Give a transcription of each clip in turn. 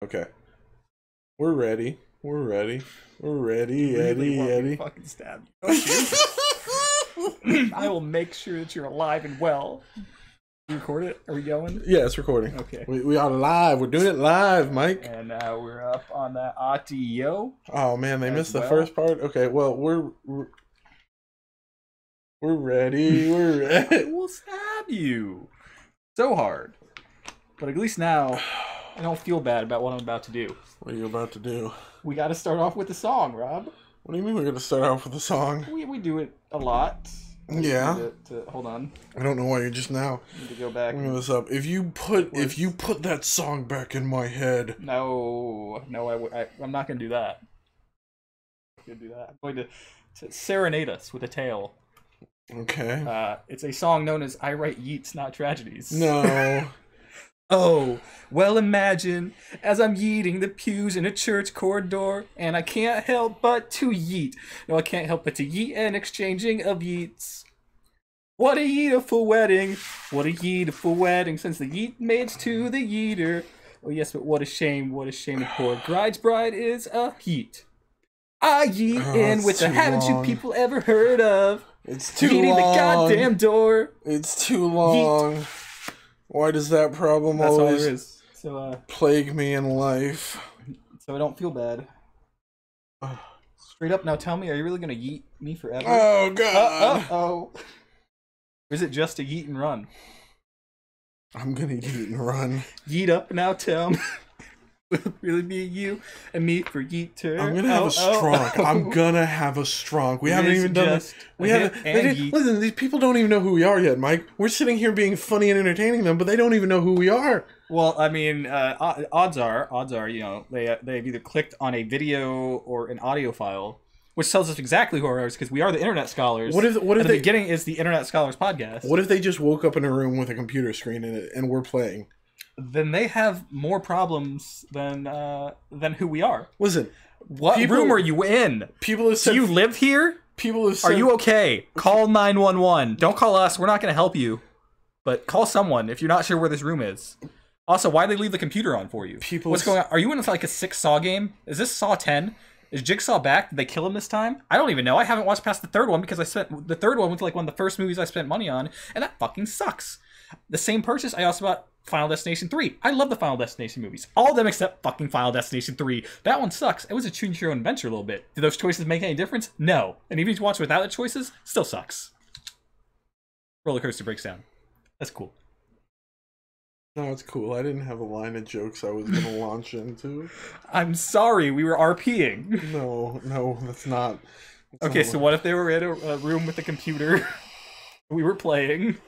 Okay. We're ready. We're ready. We're ready, Really Eddie, Eddie. fucking stab you. I will make sure that you're alive and well. You record it? Are we going? Yeah, it's recording. Okay. We are live. We're doing it live, Mike. And we're up on that audio. Oh man, they missed the first part. Okay, well we're ready. We're ready. We'll stab you so hard, but at least now I don't feel bad about what I'm about to do. What are you about to do? We got to start off with the song, Rob. What do you mean we're gonna start off with a song? We do it a lot. Yeah. Hold on. I don't know why you're just now. I need to go back. Bring this up. If you put that song back in my head. No, I'm not gonna do that. I'm going to serenade us with a tale. Okay. It's a song known as "I Write Yeets, Not Tragedies." No. Oh, well imagine as I'm yeeting the pews in a church corridor, and I can't help but to yeet. No, I can't help but to yeet an exchanging of yeets. What a yeetiful wedding, what a yeetiful wedding, since the yeet maids to the yeeter. Oh yes, but what a shame the poor bride's bride is a yeet. I yeet in with the haven't you people ever heard of? It's too yeeting long. the goddamn door. It's too long. Yeet. Why does that problem That's always all there is. So, plague me in life? So I don't feel bad. Straight up, now tell me, are you really gonna yeet me forever? Oh god! Oh. Or is it just a yeet and run? I'm gonna yeet and run. Yeet up, now tell me. Will it really be you and me for yeeter? I'm gonna have a stronk. I'm gonna have a stronk. We haven't even done this. We haven't. Listen, these people don't even know who we are yet, Mike. We're sitting here being funny and entertaining them, but they don't even know who we are. Well, I mean, odds are, you know, they've either clicked on a video or an audio file, which tells us exactly who we are, because we are the Internet Scholars. What if the beginning is the Internet Scholars podcast? What if they just woke up in a room with a computer screen in it and we're playing? Then they have more problems than who we are. Listen, what room are you in? People have said, do you live here? People have said, are you okay? Call 911. Don't call us. We're not going to help you. But call someone if you're not sure where this room is. Also, why did they leave the computer on for you? What's going on? Are you in like a 6 Saw game? Is this Saw 10? Is Jigsaw back? Did they kill him this time? I don't even know. I haven't watched past the third one because the third one was like one of the first movies I spent money on, and that fucking sucks. The same purchase, I also bought Final Destination 3. I love the Final Destination movies. All of them except fucking Final Destination 3. That one sucks. It was a choose your own adventure a little bit. Did those choices make any difference? No. And even if you watch without the choices, still sucks. Roller coaster breaks down. That's cool. No, it's cool. I didn't have a line of jokes I was going to launch into. I'm sorry, we were RPing. No, that's not. Okay, so what if they were in a room with a computer? We were playing.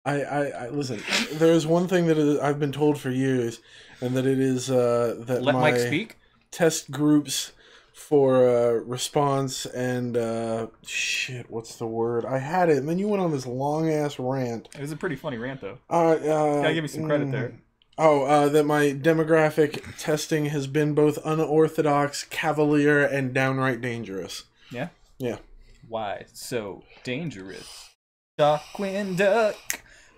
I listen. There is one thing that I've been told for years, and that it is that let Mike speak. Test groups for response and shit. What's the word? I had it, and then you went on this long ass rant. It was a pretty funny rant, though. Gotta give me some credit there. That my demographic testing has been both unorthodox, cavalier, and downright dangerous. Yeah. Yeah. Why so dangerous? Darkwing Duck.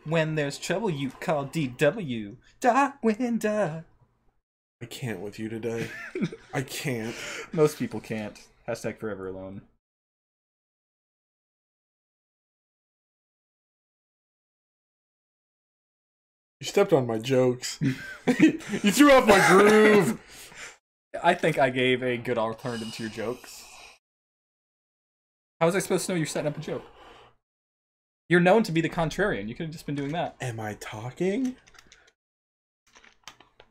When there's trouble, you call DW. Darkwing Duck. I can't with you today. I can't. Most people can't. Hashtag forever alone. You stepped on my jokes. You threw off my groove. I think I gave a good alternative to your jokes. How was I supposed to know you're setting up a joke? You're known to be the contrarian. You could have just been doing that. Am I talking?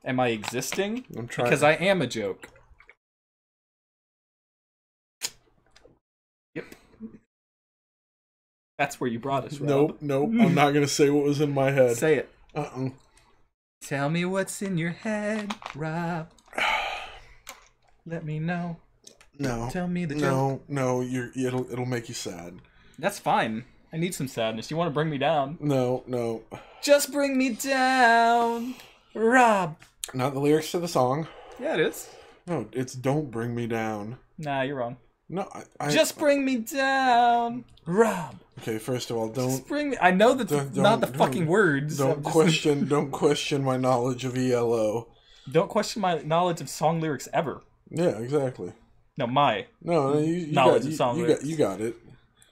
Am I existing? I'm trying. Because I am a joke. Yep. That's where you brought us, Rob. Nope. I'm not going to say what was in my head. Say it. Uh-uh. Tell me what's in your head, Rob. Let me know. No. Tell me the joke. No. It'll make you sad. That's fine. I need some sadness. You want to bring me down? No. Just bring me down, Rob. Not the lyrics to the song. Yeah, it is. No, it's "Don't Bring Me Down." Nah, you're wrong. No, just bring me down, Rob. Okay, first of all, don't just bring me. I know that's not the fucking words. Don't question my knowledge of ELO. Don't question my knowledge of song lyrics ever. Yeah, exactly. No, my knowledge of song lyrics. You got it.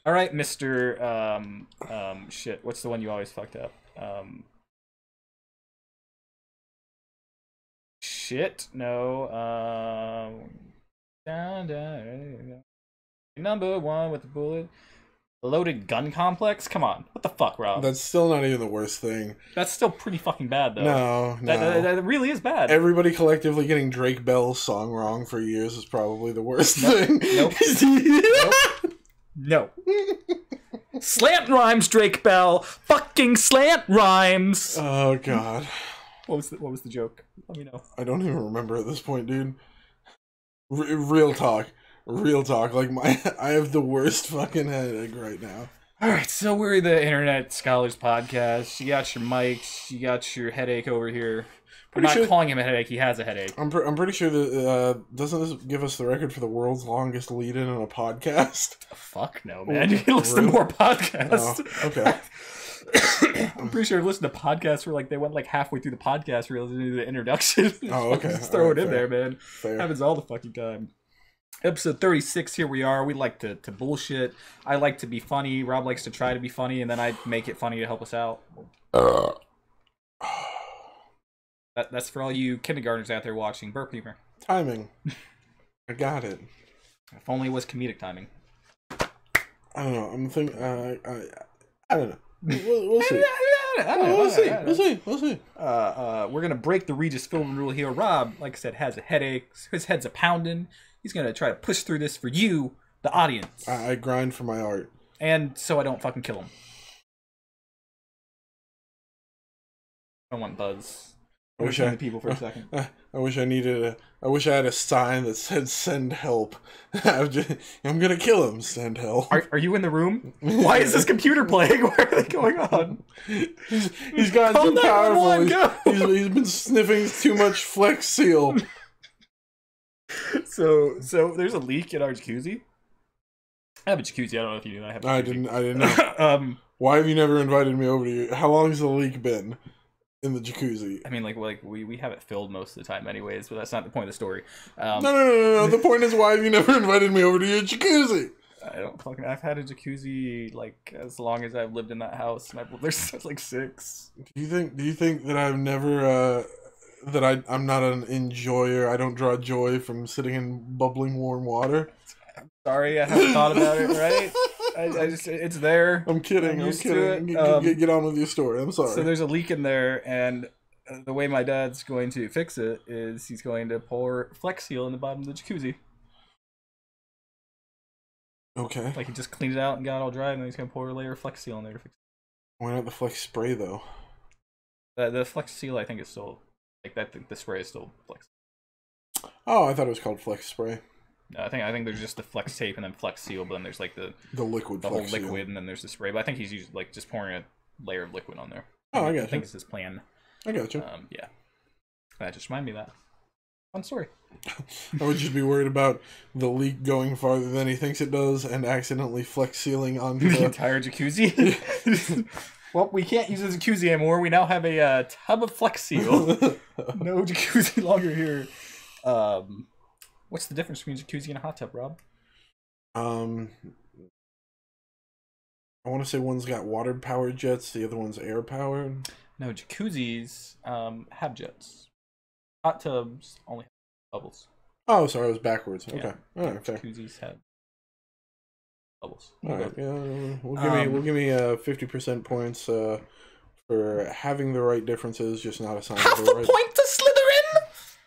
All right, Mr. Shit. What's the one you always fucked up? Shit. No. Number one with the bullet. Loaded gun complex? Come on. What the fuck, Rob? That's still not even the worst thing. That's still pretty fucking bad, though. No. That really is bad. Everybody collectively getting Drake Bell's song wrong for years is probably the worst thing. Nope. No. Slant rhymes, Drake Bell. Fucking slant rhymes. Oh, God. What was the joke? Let me know. I don't even remember at this point, dude. Real talk. Like I have the worst fucking headache right now. All right, so we're the Internet Scholars Podcast. You got your mics, you got your headache over here. We're not calling him a headache; he has a headache. I'm pretty sure that doesn't this give us the record for the world's longest lead-in on a podcast? Fuck no, man! You can listen to more podcasts. Oh, okay. I'm pretty sure I've listened to podcasts where they went halfway through the podcast realizing to do the introduction. Oh, okay. Just throw it in there, man. Fair. Happens all the fucking time. Episode 36, here we are. We like to bullshit. I like to be funny. Rob likes to try to be funny, and then I make it funny to help us out. That's for all you kindergartners out there watching. Burp Beamer. Timing. I got it. If only it was comedic timing. I don't know. I'm thinking. I don't know. We'll see. We'll see. We're gonna break the Regis Philbin rule here. Rob, like I said, has a headache. His head's a pounding. He's gonna try to push through this for you, the audience. I grind for my art, and so I don't fucking kill him. I don't want buzz. I wish I people for a second. I wish I had a sign that said "Send help." I'm gonna kill him. Send help. Are you in the room? Why is this computer playing? Where are they going on? He's gotten too powerful. He's been sniffing too much Flex Seal. So there's a leak in our jacuzzi. I have a jacuzzi. I don't know if you knew that. I didn't know. Why have you never invited me over to you? How long has the leak been in the jacuzzi? I mean, we have it filled most of the time, anyways. But that's not the point of the story. No. The point is, why have you never invited me over to your jacuzzi? I've had a jacuzzi as long as I've lived in that house, and there's 6. Do you think that I've never I'm not an enjoyer? I don't draw joy from sitting in bubbling warm water. I'm sorry, I haven't thought about it. Right? It's there. I'm kidding. Get on with your story. I'm sorry. So there's a leak in there, and the way my dad's going to fix it is he's going to pour Flex Seal in the bottom of the jacuzzi. Okay. He just cleaned it out and got it all dry, and then he's gonna pour a layer of Flex Seal in there to fix it. Why not the Flex Spray though? The Flex Seal, I think, is still the spray is still Flex. Oh, I thought it was called Flex Spray. No, I think there's just the Flex Tape and then Flex Seal, but then there's the liquid, the whole liquid, and then there's the spray. But I think he's usually just pouring a layer of liquid on there. Oh, I got you. I think it's his plan. I got you. Yeah. That just reminded me of that. Fun story. I would just be worried about the leak going farther than he thinks it does and accidentally Flex Sealing onto the entire jacuzzi. Well, we can't use the jacuzzi anymore. We now have a tub of Flex Seal. No jacuzzi longer here. What's the difference between a jacuzzi and a hot tub, Rob? I want to say one's got water-powered jets, the other one's air-powered. No, jacuzzis have jets. Hot tubs only have bubbles. Oh, sorry, I was backwards. Yeah. Okay, all right, fair. Jacuzzis have bubbles. All right, yeah, we'll give me 50% points for having the right differences, just not assigning half the right point to Slytherin.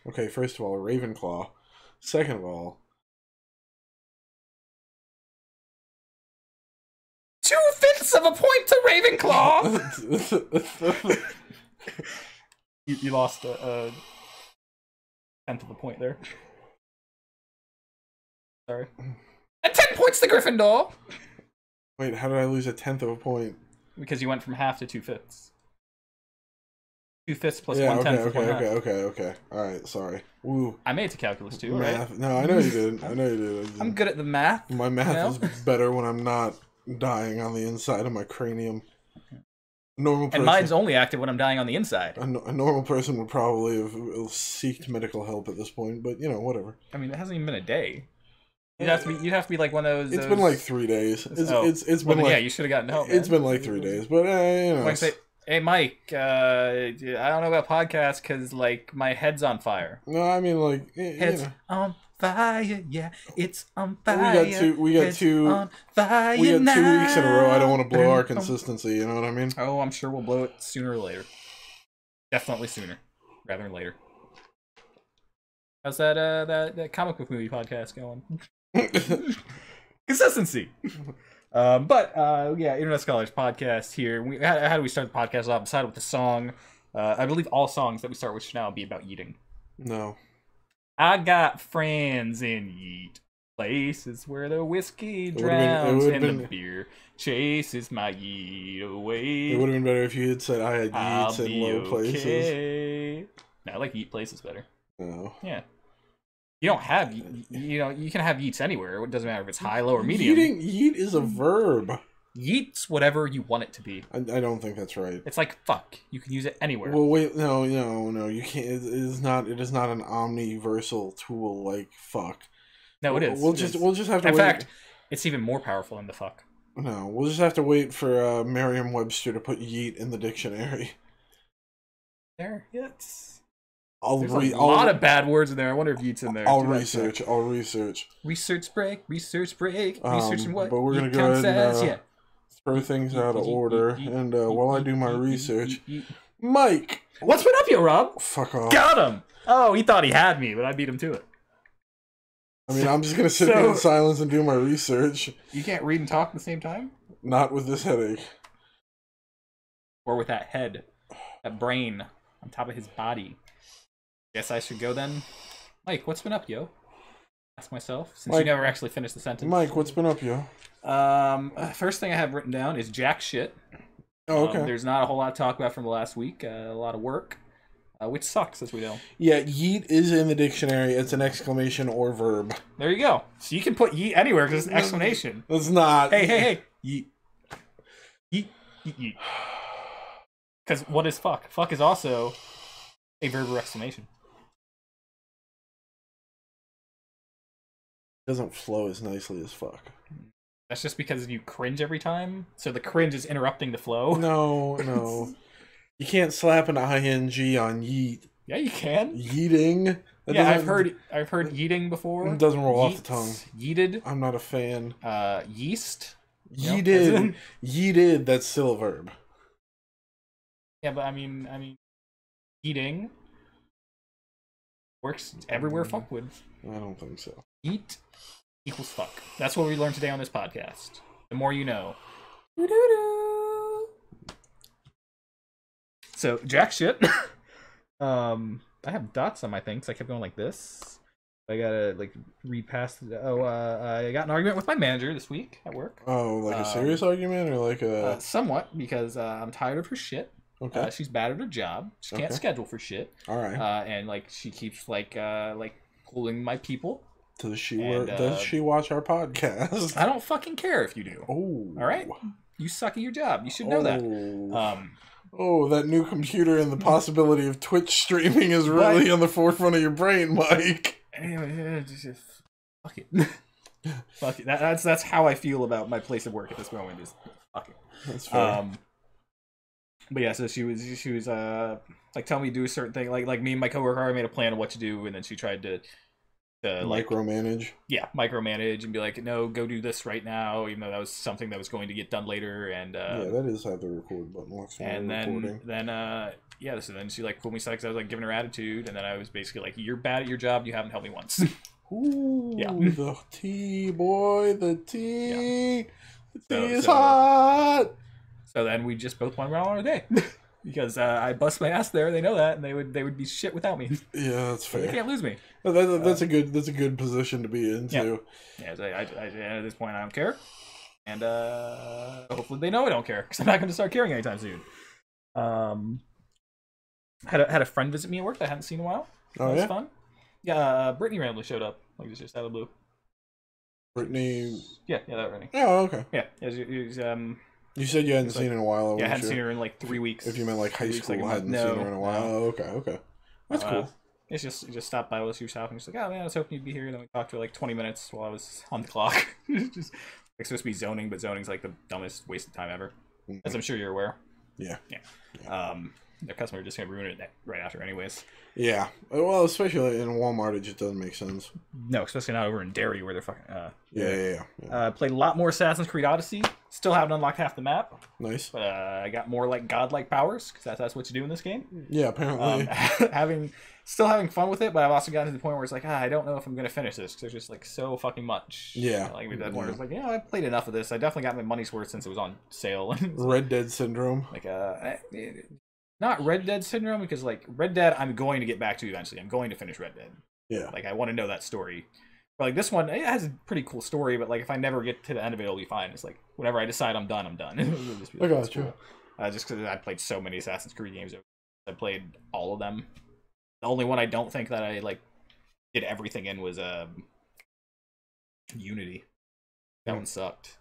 Okay, first of all, a Ravenclaw. Second of all, 2/5 of a point to Ravenclaw. You lost a 10th of a point there. Sorry. And 10 points to Gryffindor. Wait, how did I lose a 10th of a point? Because you went from half to 2/5. 2/5 plus yeah, 1/10. Okay. All right, sorry. Woo. I made it to calculus too. Math. Right? No, I know you did. I know you did. I'm good at the math. My math is better when I'm not dying on the inside of my cranium. normal person, and mine's only active when I'm dying on the inside. A normal person would probably have sought medical help at this point, but whatever. I mean, it hasn't even been a day. You'd have to be like one of those. It's been like 3 days. It's been like, yeah, you should have gotten help. Man. It's been like 3 days, but Like say, hey Mike, I don't know about podcasts because like my head's on fire. No, I mean like head's on fire, yeah, it's on fire. We got two on fire we got 2 now. weeks in a row. I don't want to blow our consistency. You know what I mean? Oh, I'm sure we'll blow it sooner or later. Definitely sooner, rather than later. How's that comic book movie podcast going? Consistency. Yeah, Internet Scholars podcast here. How do we start the podcast off? Decided with the song. I believe all songs that we start with should now be about eating. No. I got friends in Yeet, places where the whiskey drowns and the beer chases my yeet away. It would have been better if you had said I had yeets in low places. No, I like yeet places better. No. Yeah. You don't have, you can have yeets anywhere. It doesn't matter if it's high, low, or medium. Yeet is a verb. Yeet's whatever you want it to be. I don't think that's right. It's like fuck. You can use it anywhere. Well, wait, no, you can't. It is not an omniversal tool like fuck. No, it is. We'll just have to. In wait. fact, it's even more powerful than the fuck. No, we'll just have to wait for Merriam-Webster to put yeet in the dictionary. There, yeah, it's. There's a lot of bad words in there. I wonder if yeet's in there. I'll research. Research break. Researching what? But we're gonna go ahead and throw things out of order. And while I do my research, Mike, what's been up here, Rob? Fuck off. Got him. Oh, he thought he had me, but I beat him to it. I mean, I'm just gonna sit here in silence and do my research. You can't read and talk at the same time? Not with this headache. Or with that head, that brain on top of his body. Guess I should go then. Mike, what's been up, yo? Ask myself, since you never actually finished the sentence. Mike, what's been up, yo? First thing I have written down is jack shit. Oh, okay. There's not a whole lot to talk about from the last week. A lot of work, which sucks, as we know. Yeah, yeet is in the dictionary. It's an exclamation or verb. There you go. So you can put yeet anywhere because it's an exclamation. It's not. Hey. Yeet. Yeet. Because what is fuck? Fuck is also a verb or exclamation. Doesn't flow as nicely as fuck. That's just because you cringe every time? So the cringe is interrupting the flow? No. You can't slap an ing on yeet. Yeah, you can. Yeeting. I've heard yeeting before. It doesn't roll off the tongue. Yeeted. I'm not a fan. Yeast. Yeeted. Yeeted, that's still a verb. Yeah, but I mean eating works everywhere fuck would. I don't think so. Eat equals fuck. That's what we learned today on this podcast. The more you know. So, jack shit. I have dots on my thing, so I kept going like this. I gotta read past. I got an argument with my manager this week at work. Oh, like a serious argument or like a somewhat, because I'm tired of her shit. Okay. She's bad at her job. She can't schedule for shit. All right. And she keeps pulling my people. Does she watch our podcast? I don't fucking care if you do. Oh. All right. You suck at your job. You should know that. That new computer and the possibility of Twitch streaming is really on the forefront of your brain, Mike. Anyway, just fuck it. Fuck it. That's how I feel about my place of work at this moment. Is fuck it. That's fair. But yeah, so she was telling me to do a certain thing. Like me and my coworker, I made a plan of what to do, and then she tried to micromanage. Yeah, micromanage and be like, no, go do this right now, even though that was something that was going to get done later. And that is how the record button works. And so then she pulled me aside because I was giving her attitude, and then I was basically like, you're bad at your job, you haven't helped me once. Ooh, yeah. The tea, boy, the tea. Yeah. The tea is hot. So then we just both went around on our day. Because I bust my ass there, they know that, and they would be shit without me. Yeah, that's fair. They can't lose me. That's a good position to be in too. Yeah, so at this point I don't care, and hopefully they know I don't care because I'm not going to start caring anytime soon. Had a friend visit me at work that I hadn't seen in a while. That was fun. Yeah, Brittany randomly showed up just out of the blue. Brittany. Yeah, that Brittany. Oh, okay. Yeah, it was You said you hadn't seen her in a while. Yeah, I hadn't seen her in like 3 weeks. If you meant like high school, I hadn't seen her in a while. Oh, okay. That's cool. It's just stopped by while she was shopping. She's like, oh man, I was hoping you'd be here. And then we talked for like 20 minutes while I was on the clock. Just like supposed to be zoning, but zoning's like the dumbest waste of time ever, as I'm sure you're aware. Yeah. Their customer just gonna ruin it right after, anyways. Yeah. Well, especially in Walmart, it just doesn't make sense. No, especially not over in Derry where they're fucking. Yeah. Played a lot more Assassin's Creed Odyssey. Still haven't unlocked half the map. Nice. But I got more like godlike powers because that's what you do in this game. Yeah, apparently. Still having fun with it, but I've also gotten to the point where it's like, I don't know if I'm gonna finish this because there's just like so fucking much. Yeah. Like with that one, it's like, I played enough of this. I definitely got my money's worth since it was on sale. Red Dead Syndrome. Like not Red Dead Syndrome, because like Red Dead, I'm going to get back to eventually. I'm going to finish Red Dead. Yeah. Like I want to know that story. But like this one, it has a pretty cool story. But like if I never get to the end of it, it'll be fine. It's like whenever I decide I'm done, I'm done. Just I got you. Cool. Just because I played so many Assassin's Creed games, I played all of them. The only one I don't think that I like did everything in was Unity. That one sucked.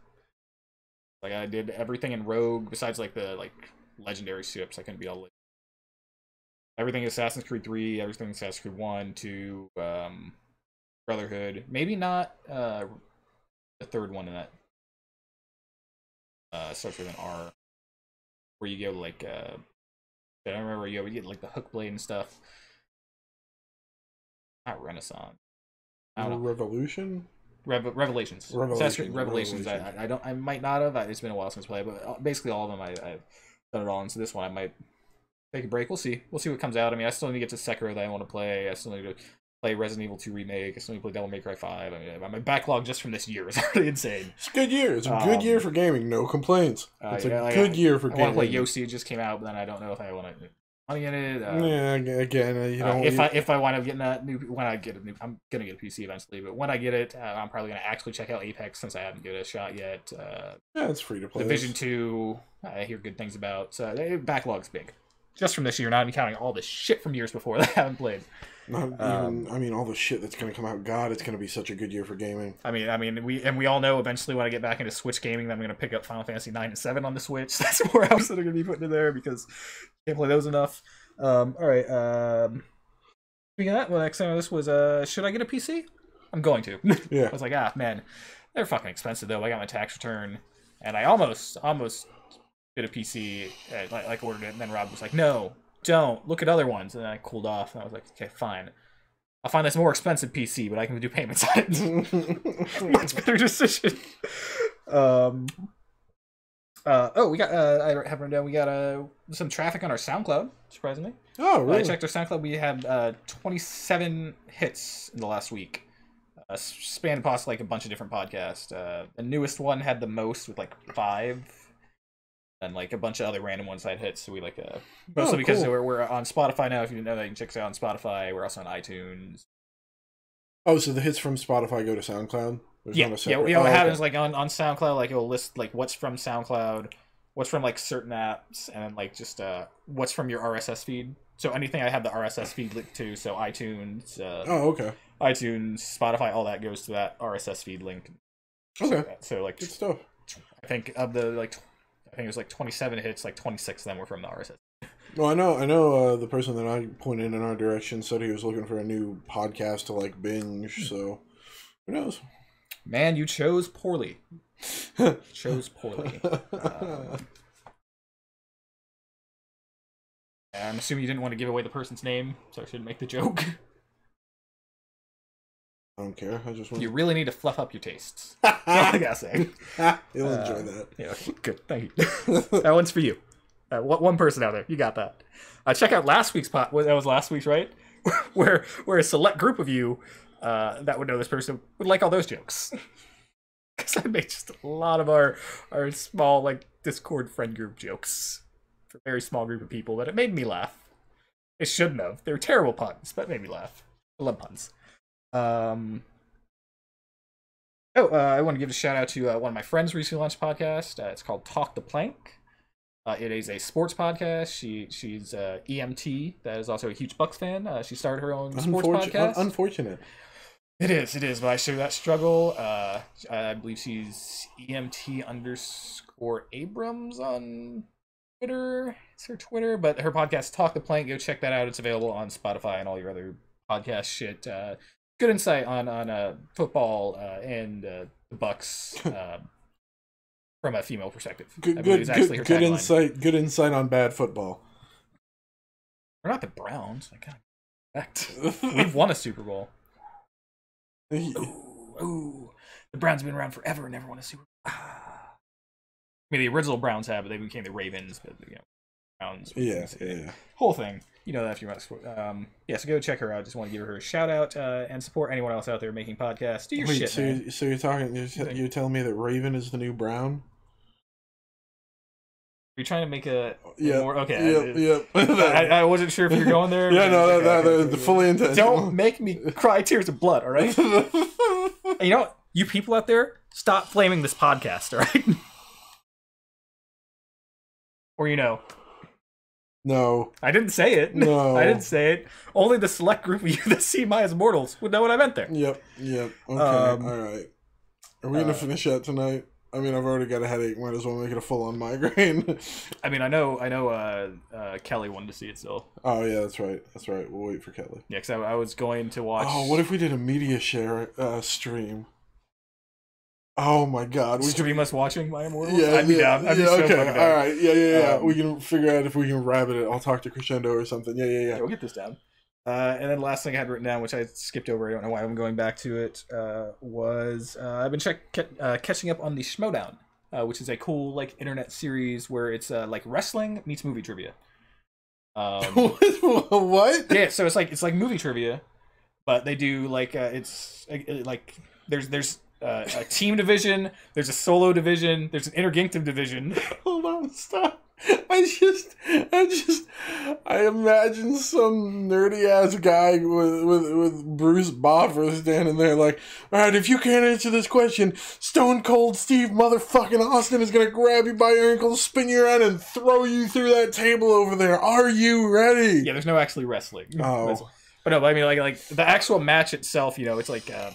Like I did everything in Rogue besides like the legendary ships. I couldn't be all everything Assassin's Creed 3, everything Assassin's Creed 1, 2, Brotherhood. Maybe not the third one in that starts with an R, where you go like I don't remember where you go. We get like the hook blade and stuff. Not Renaissance. I don't know. Revolution. Revelations. Revelations. I might not have. It's been a while since I played, but basically all of them I've done it all. And so this one I might take a break. We'll see. We'll see what comes out. I mean, I still need to get to Sekiro that I want to play. I still need to play Resident Evil 2 Remake. I still need to play Devil May Cry 5. I mean, my backlog just from this year is already insane. It's a good year. It's a good year for gaming. No complaints. It's a good year for gaming. I want to play Yoshi. It just came out, but then I don't know if I want to money in it. Again, you know, if I wind up getting I'm gonna get a PC eventually. But when I get it, I'm probably gonna actually check out Apex since I haven't given it a shot yet. Yeah, it's free to play. Division 2, I hear good things about. Backlog's big, just from this year. Not even counting all the shit from years before that I haven't played. Not even, I mean, all the shit that's gonna come out. God, it's gonna be such a good year for gaming. I mean, we all know eventually when I get back into Switch gaming, that I'm gonna pick up Final Fantasy 9 and 7 on the Switch. That's more hours that are gonna be put in there because I can't play those enough. All right. Speaking of that, well, next thing on this was, should I get a PC? I'm going to. Yeah. I was like, man, they're fucking expensive though. I got my tax return, and I almost did a PC. Like ordered it, and then Rob was like, no. Don't look at other ones, and then I cooled off, and I was like, okay, fine. I'll find this more expensive PC, but I can do payments on it. Much better decision. We got I have written down. We got some traffic on our SoundCloud. Surprisingly, oh really? I checked our SoundCloud. We had 27 hits in the last week. Spanned across like a bunch of different podcasts. The newest one had the most with like 5. And like a bunch of other random ones I'd hit, so we like mostly because we're on Spotify now. If you didn't know that, you can check us out on Spotify. We're also on iTunes. Oh, so the hits from Spotify go to SoundCloud? There's what happens like on SoundCloud, like it'll list like what's from SoundCloud, what's from like certain apps, and then like just what's from your RSS feed. So anything I have the RSS feed linked to, so iTunes, iTunes, Spotify, all that goes to that RSS feed link. Okay, so like good stuff. I think of the I think it was like 27 hits, like 26 of them were from the RSS. Well, I know. The person that I pointed in our direction said he was looking for a new podcast to like binge. So, who knows? Man, you chose poorly. Chose poorly. I'm assuming you didn't want to give away the person's name, so I shouldn't make the joke. I don't care. I just want. You really need to fluff up your tastes. That's all I gotta say. You'll enjoy that. Yeah, good. Thank you. That one's for you. One person out there, you got that. Check out last week's that was last week's, right? where a select group of you that would know this person would like all those jokes. Because I made just a lot of our small like Discord friend group jokes for a very small group of people, but it made me laugh. It shouldn't have. They were terrible puns, but it made me laugh. I love puns. I want to give a shout out to one of my friends recently launched a podcast. It's called Talk the Plank. It is a sports podcast. She's EMT that is also a huge Bucks fan. She started her own sports podcast. Unfortunate. It is. But I share that struggle. I believe she's EMT_Abrams on Twitter. It's her Twitter, but her podcast Talk the Plank. Go check that out. It's available on Spotify and all your other podcast shit. Good insight on football and the Bucks from a female perspective. Good insight. Good insight on bad football. We're not the Browns. I can't expect. We've won a Super Bowl. Ooh, the Browns have been around forever and never won a Super Bowl. I mean, the original Browns have, but they became the Ravens. But Browns. Yeah. Whole thing. You know that if you're not. So go check her out. Just want to give her a shout out and support anyone else out there making podcasts. Do your shit, man. So you're telling me that Raven is the new Brown? You're trying to make a more okay. I wasn't sure if you're going there. Yeah, no, the fully intentional. Don't make me cry tears of blood, all right? And you know what? You people out there, stop flaming this podcast, all right? Or No. I didn't say it. No. I didn't say it. Only the select group of you that see Maya's Mortals would know what I meant there. Yep. Okay, all right. Are we going to finish that tonight? I mean, I've already got a headache. Might as well make it a full-on migraine. I mean, I know. Kelly wanted to see it still. Oh yeah, that's right. We'll wait for Kelly. Yeah, because I was going to watch. Oh, what if we did a media share stream? Oh my God! Stream us watching My Immortals? Yeah, I'd be down. I'd be so fucking down. All right, yeah. We can figure out if we can rabbit it. I'll talk to Crescendo or something. Yeah. We'll get this down. And then the last thing I had written down, which I skipped over, I don't know why I'm going back to it, was I've been catching up on the Schmodown, which is a cool internet series where it's like wrestling meets movie trivia. What? Yeah, so it's like movie trivia, but they do there's a team division, there's a solo division, there's an interginctive division. Hold on, stop. I imagine some nerdy ass guy with Bruce Boffer standing there like, all right, if you can't answer this question, Stone Cold Steve motherfucking Austin is gonna grab you by your ankles, spin you around, and throw you through that table over there. Are you ready? Yeah, there's no actually wrestling. Oh. But no, I mean like the actual match itself, it's like an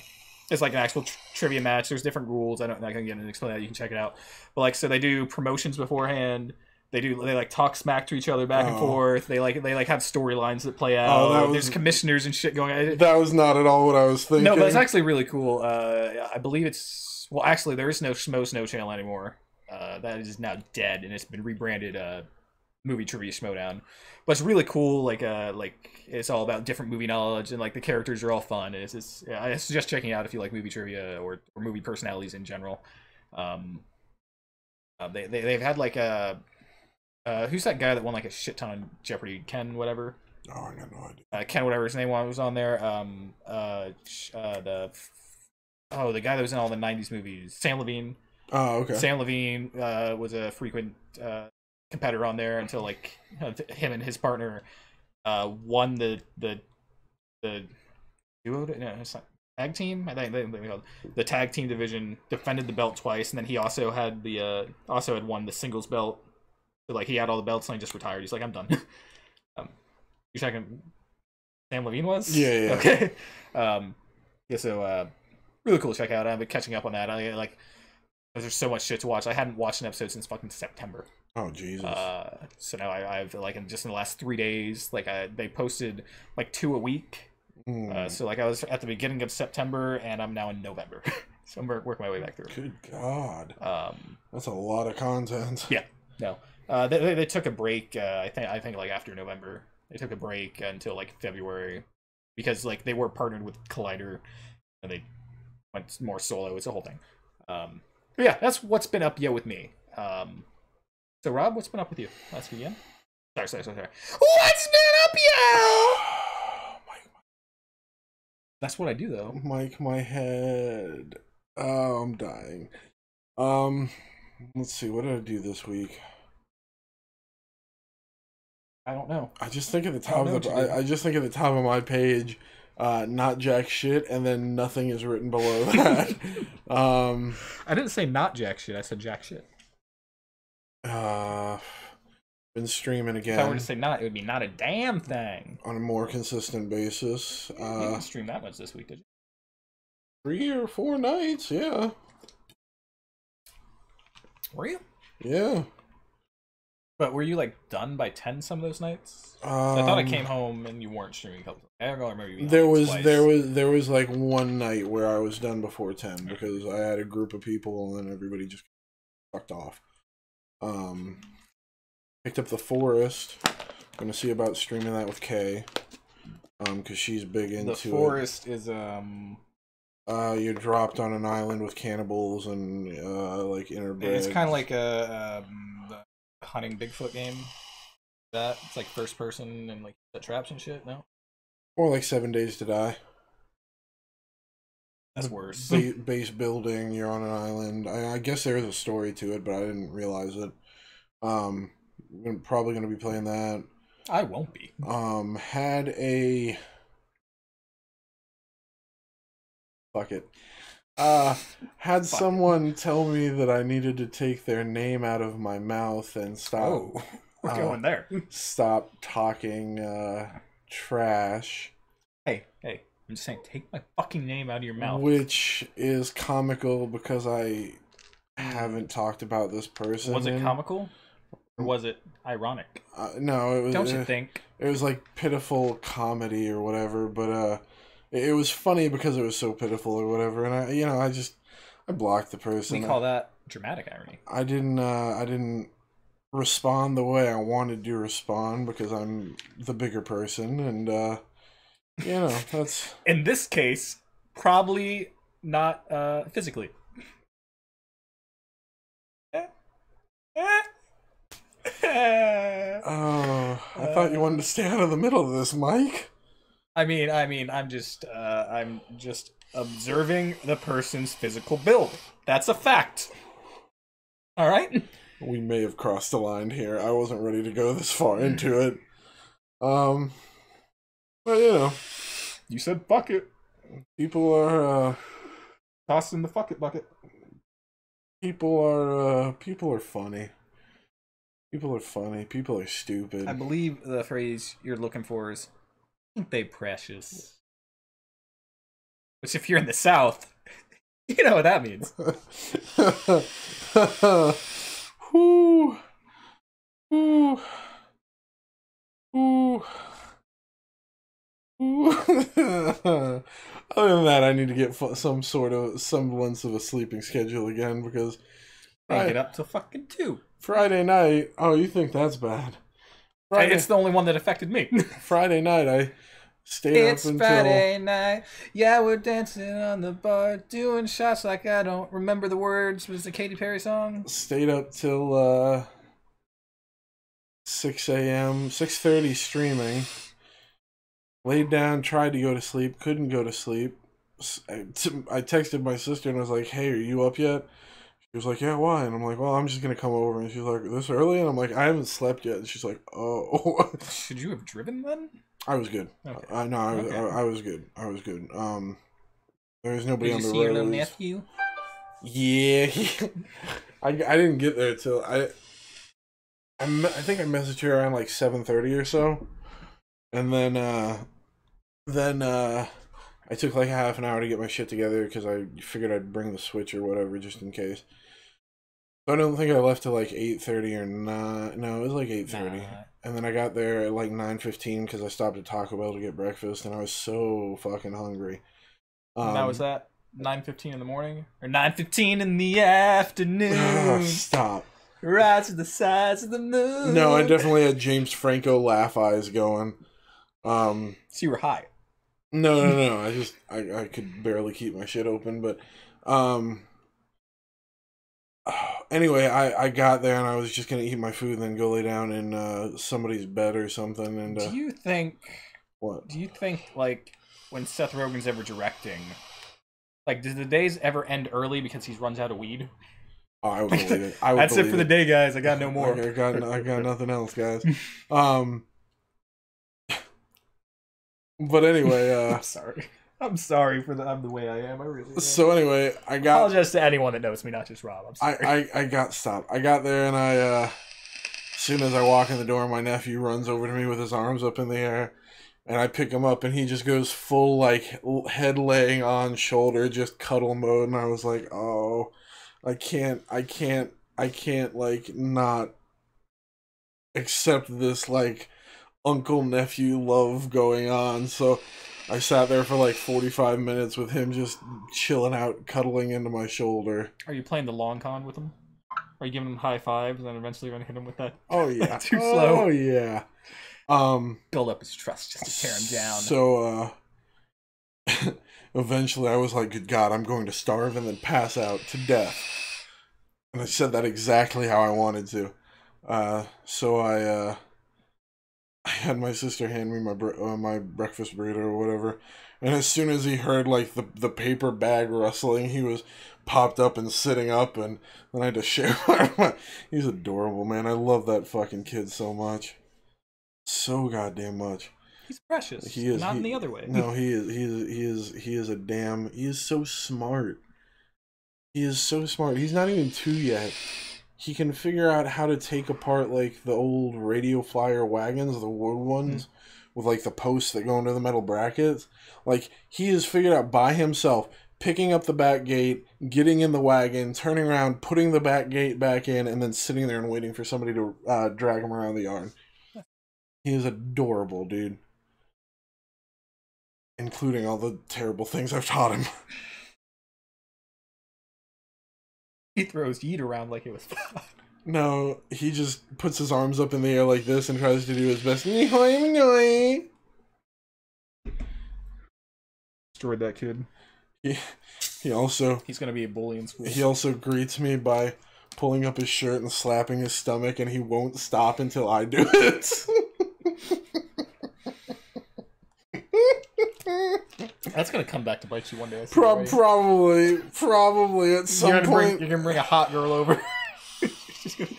actual trivia match. There's different rules. I'm not gonna get into and explain that. You can check it out. But so they do promotions beforehand. They talk smack to each other back and forth. They have storylines that play out. There's commissioners and shit going on. That was not at all what I was thinking. No, but it's actually really cool. I believe it's actually there is no Schmo Snow channel anymore. That is now dead and it's been rebranded Movie Trivia Schmodown. But it's really cool. It's all about different movie knowledge and the characters are all fun. I suggest checking it out if you like movie trivia or movie personalities in general. They've had who's that guy that won a shit ton of Jeopardy? Ken whatever. Oh, I got no idea. Ken whatever his name was on there. The guy that was in all the '90s movies. Sam Levine. Oh, okay. Sam Levine was a frequent competitor on there until him and his partner won the duo. No, it's not tag team. I think the tag team division, defended the belt twice, and then he also had won the singles belt. So he had all the belts and he just retired. He's like, I'm done. You're checking Sam Levine was? Yeah. Okay. So really cool to check out. I've been catching up on that. There's so much shit to watch. I hadn't watched an episode since fucking September. Oh Jesus. So now I've just in the last 3 days, they posted 2 a week. So I was at the beginning of September and I'm now in November. So I'm working my way back through. Good God. That's a lot of content. Yeah. No. They took a break. I think after November, they took a break until February because they were partnered with Collider, and they went more solo. It's a whole thing. But yeah, that's what's been up with me. So Rob, what's been up with you last weekend? Sorry. What's been up That's what I do though. Mike, my head. Oh, I'm dying. Let's see. What did I do this week? I don't know. I just think at the top of my page, not jack shit, and then nothing is written below that. I didn't say not jack shit. I said jack shit. Been streaming again. If I were to say not, it would be not a damn thing on a more consistent basis. You didn't stream that much this week, did you? 3 or 4 nights, yeah. Were you? Yeah. But were you like done by 10 some of those nights? I thought I came home and you weren't streaming. I don't remember you being there was like one night where I was done before 10 because I had a group of people and then everybody just fucked off. Picked up The Forest. Gonna see about streaming that with Kay. Because she's big into it. The Forest is you're dropped on an island with cannibals and like interbred. It's kind of like a hunting Bigfoot game. That it's like first person and like the traps and shit. No, or like 7 Days to Die. That's worse. Base building. You're on an island. I guess there is a story to it, but I didn't realize it. I'm probably gonna be playing that. I won't be. Had a fuck it. Had someone tell me that I needed to take their name out of my mouth and stop. Oh, we're going there. Stop talking trash. Hey, I'm just saying, take my fucking name out of your mouth. Which is comical because I haven't talked about this person. Was it comical? Or was it ironic? No, it was. Don't you think? It was like pitiful comedy or whatever, but it was funny because it was so pitiful or whatever, and I blocked the person. We call that dramatic irony. I didn't respond the way I wanted to respond because I'm the bigger person, and that's in this case probably not physically. Oh, I thought you wanted to stay out of the middle of this, Mike. I mean, I'm just observing the person's physical build. That's a fact. All right. We may have crossed the line here. I wasn't ready to go this far into it. But you said fuck it. People are tossed in the fuck it bucket. People are funny. People are funny. People are stupid. I believe the phrase you're looking for is "ain't they precious?" Which, if you're in the South, you know what that means. Whoo. Ooh. Ooh. Ooh. Other than that, I need to get some sort of semblance of a sleeping schedule again because I get up till fucking 2. Friday night. Oh, you think that's bad? It's the only one that affected me. Friday night, I stayed up until... It's Friday night. Yeah, we're dancing on the bar, doing shots like I don't remember the words. Was it a Katy Perry song? Stayed up till 6 a.m., 6:30 streaming. Laid down, tried to go to sleep, couldn't go to sleep. I texted my sister and I was like, hey, are you up yet? She was like, yeah, why? And I'm like, well, I'm just going to come over. And she's like, this early? And I'm like, I haven't slept yet. And she's like, oh. Should you have driven then? I was good. Okay. I was good. I was good. There was nobody on the road. Did you see your little nephew? Yeah. I didn't get there till... I think I messaged her around like 7:30 or so. And then I took like half an hour to get my shit together because I figured I'd bring the Switch or whatever just in case. So I don't think I left till like 8:30 or 9. No, it was like 8:30. And then I got there at like 9:15 because I stopped at Taco Bell to get breakfast and I was so fucking hungry. That was that 9:15 in the morning or 9:15 in the afternoon. Stop. Right to the sides of the moon. No, I definitely had James Franco laugh eyes going. So you were high. No. I could barely keep my shit open, but anyway, I got there and I was just gonna eat my food and then go lay down in somebody's bed or something. And do you think? What? Do you think like when Seth Rogen's ever directing, like, does the days ever end early because he runs out of weed? Oh, I would believe it. That's it for the day, guys. I got no more. I got nothing else, guys. But anyway, I'm sorry for I'm the way I am. I really am. So anyway, I apologize to anyone that knows me, not just Rob. I'm sorry. I got stopped. I got there and as soon as I walk in the door, my nephew runs over to me with his arms up in the air. And I pick him up, and he just goes full, like, head laying on shoulder, just cuddle mode. And I was like, oh, I can't, like, not accept this, like, uncle-nephew love going on. So I sat there for, like, 45 minutes with him just chilling out, cuddling into my shoulder. Are you playing the long con with him? Are you giving him high fives, and then eventually you're going to hit him with that? Oh, yeah. Too slow? Oh, yeah. Build up his trust just to tear him down. So, eventually I was like, good God, I'm going to starve and then pass out to death. And I said that exactly how I wanted to. So I had my sister hand me my breakfast burrito or whatever. And as soon as he heard, like, the paper bag rustling, he was popped up and sitting up, and then I had to share. He's adorable, man. I love that fucking kid so much. So goddamn much. He's precious. He is not in the other way. No, he is a damn. He is so smart. He is so smart. He's not even 2 yet. He can figure out how to take apart, like, the old radio flyer wagons, the wood ones, with, like, the posts that go into the metal brackets. Like, he has figured out by himself, picking up the back gate, getting in the wagon, turning around, putting the back gate back in, and then sitting there and waiting for somebody to drag him around the yard. He is adorable, dude. Including all the terrible things I've taught him. He throws yeet around like it was fun. No, he just puts his arms up in the air like this and tries to do his best. Destroyed that kid. He also... He's going to be a bully in school. He also greets me by pulling up his shirt and slapping his stomach, and he won't stop until I do it. That's gonna come back to bite you one day. Probably at some point. You're gonna bring a hot girl over. She's gonna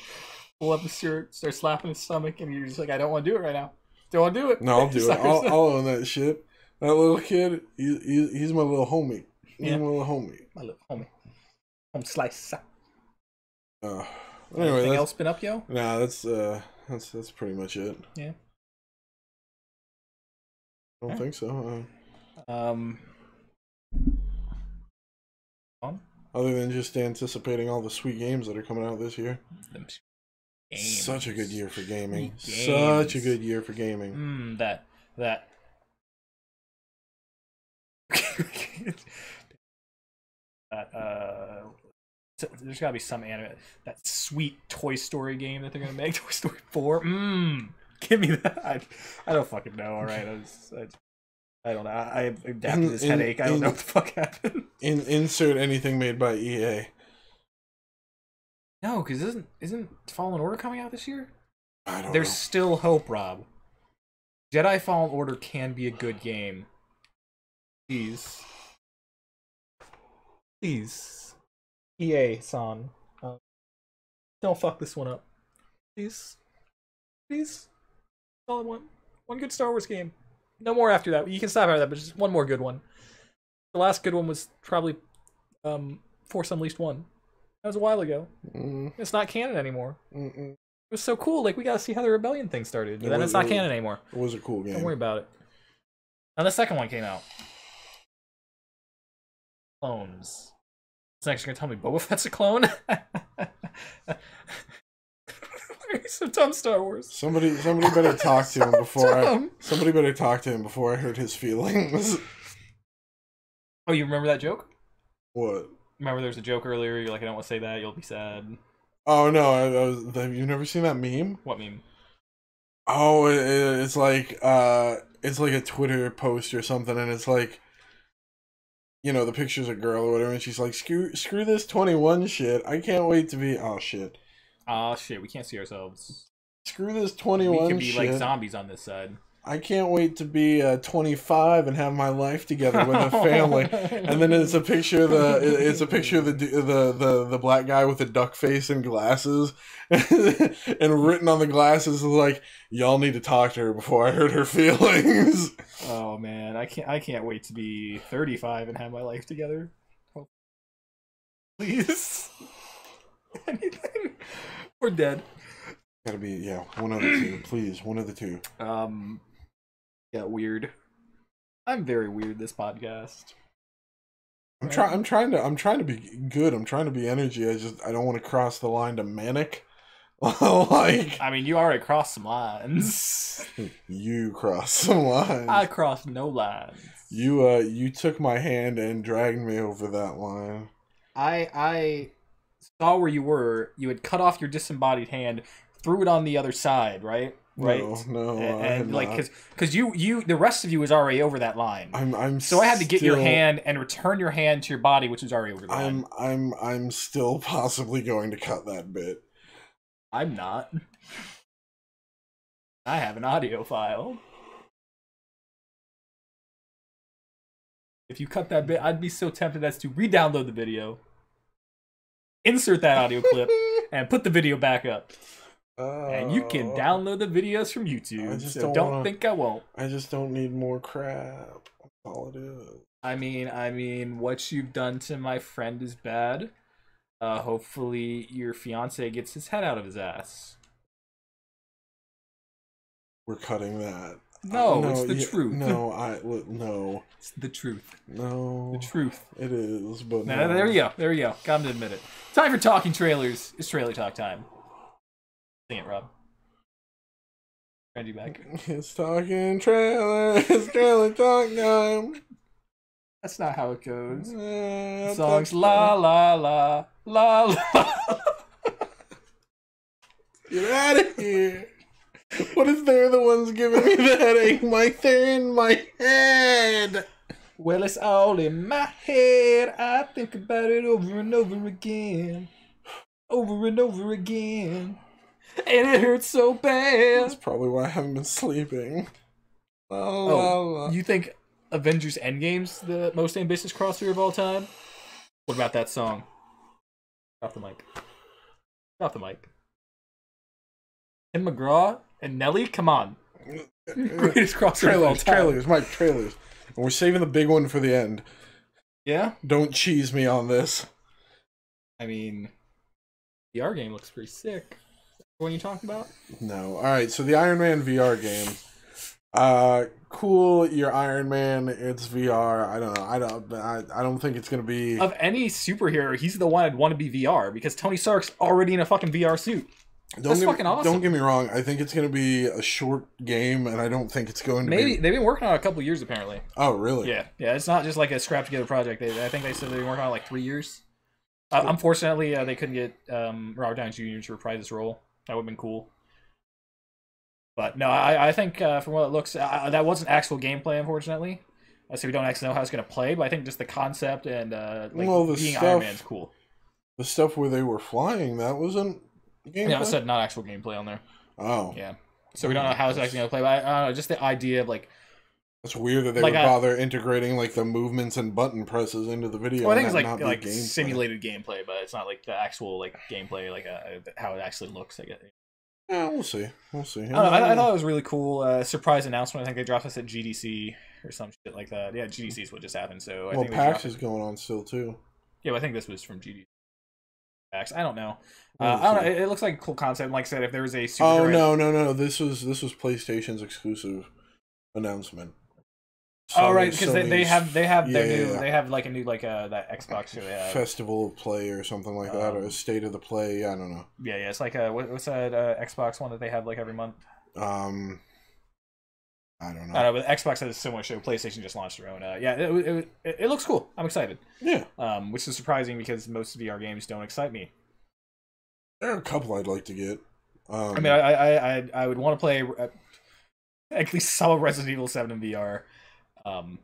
pull up his shirt, start slapping his stomach, and you're just like, I don't want to do it right now. Don't want to do it. No, I'll do it. I'll own that shit. That little kid, he's my little homie. He's my little homie. My little homie. Home slice. Anyway, anything else been up, yo? Nah, that's pretty much it. Yeah. I don't think so. Other than just anticipating all the sweet games that are coming out this year. Such a good year for gaming. Such a good year for gaming. That. There's gotta be some anime. That sweet Toy Story game that they're gonna make, Toy Story 4. Give me that. I don't fucking know. All right, I don't know. I adapted this headache. I don't know what the fuck happened. Insert anything made by EA. No, because isn't Fallen Order coming out this year? I don't know. There's still hope, Rob. Jedi Fallen Order can be a good game. Please. EA-san. Don't fuck this one up. Please. That's all I want. One good Star Wars game. No more after that. You can stop after that, but just one more good one. The last good one was probably Force Unleashed 1. That was a while ago. It's not canon anymore. It was so cool. Like, we got to see how the Rebellion thing started. But then it's not canon anymore. It was a cool game. Don't worry about it. Now the second one came out. Clones. It's actually gonna tell me Boba Fett's a clone. Why are you so dumb, Star Wars? Somebody better talk to him before somebody better talk to him before I hurt his feelings. Oh, you remember that joke? What? Remember there was a joke earlier. You're like, I don't want to say that. You'll be sad. Oh no! You've never seen that meme? What meme? Oh, it's like a Twitter post or something, and it's like, you know, the picture's a girl or whatever, and she's like, screw this 21 shit. I can't wait to be... Oh, shit. We can't see ourselves. Screw this 21 shit. We could be like zombies on this side. I can't wait to be 25 and have my life together with a family. And then it's a picture of the black guy with the duck face and glasses, and written on the glasses is like, y'all need to talk to her before I hurt her feelings. Oh man, I can't wait to be 35 and have my life together. Oh. Please, anything. We're dead. Gotta be one of the two, please. One of the two. Got weird. I'm very weird this podcast. I'm trying to be good. I'm trying to be energy. I don't want to cross the line to manic. Like, I mean, you already crossed some lines. You crossed some lines. I crossed no lines. You took my hand and dragged me over that line. I saw where you were. You had cut off your disembodied hand, threw it on the other side, right? Right. No, and like, because you the rest of you was already over that line. So I had to get your hand and return your hand to your body, which was already over the line. I'm still possibly going to cut that bit. I'm not. I have an audio file. If you cut that bit, I'd be so tempted as to re-download the video, insert that audio clip, and put the video back up. And you can download the videos from YouTube. So don't think I won't. I just don't need more crap. That's all it is. I mean, what you've done to my friend is bad. Hopefully your fiance gets his head out of his ass. We're cutting that. No, it's the truth. No. It's the truth. No. The truth. It is, but no. There we go. Got to admit it. Time for talking trailers. It's trailer talk time. Sing it, Rob. Randy back. It's talking trailer. It's trailer talk time. That's not how it goes. The song's la la la la la. Get out of here. What if they're the ones giving me the headache? They're in my head. Well, it's all in my head. I think about it over and over again. Over and over again. And it hurts so bad. That's probably why I haven't been sleeping. You think Avengers Endgame's the most ambitious crossover of all time? What about that song? Drop the mic. Tim McGraw and Nelly? Come on. Greatest crossover of all time. Trailers. And we're saving the big one for the end. Yeah? Don't cheese me on this. I mean, VR game looks pretty sick. What are you talking about? No. Alright, so the Iron Man VR game. Cool, you're Iron Man, it's VR. I don't know. I don't think it's gonna be... Of any superhero, he's the one I'd want to be VR, because Tony Stark's already in a fucking VR suit. That's fucking awesome. Don't get me wrong, I think it's gonna be a short game, and I don't think it's going to be... Maybe, they've been working on it a couple years, apparently. Oh, really? Yeah, it's not just like a scrap-together project. I think they said they've been working on it like 3 years. Unfortunately, they couldn't get Robert Downey Jr. to reprise his role. That would have been cool. But no, I think from what it looks, that wasn't actual gameplay, unfortunately. So we don't actually know how it's going to play, but I think just the concept and being Iron Man is cool. The stuff where they were flying, that wasn't gameplay? Yeah, it said not actual gameplay on there. Oh. Yeah. So we don't know how it's actually going to play, but I don't know, just the idea of like... It's weird that they would bother integrating like the movements and button presses into the video. Well, I think it's like simulated gameplay, but it's not like the actual like gameplay, like how it actually looks. I guess. Yeah, we'll see. I thought it was really cool. Surprise announcement. I think they dropped this at GDC or some shit like that. Yeah, GDC is what just happened. So I think PAX is going on still too. Yeah, but I think this was from GDC. PAX. I don't know. I don't know. It looks like a cool concept. Like I said, if there was a no. This was PlayStation's exclusive announcement. Right, because they have like a new that Xbox show they have. Festival of Play or something like that, or a State of the Play. I don't know. Yeah, it's like what's that Xbox one that they have like every month? I don't know. I don't know, but Xbox has a similar show. PlayStation just launched their own. It looks cool. I'm excited. Yeah. Which is surprising because most VR games don't excite me. There are a couple I'd like to get. I mean, I would want to play at least some of Resident Evil 7 in VR. Not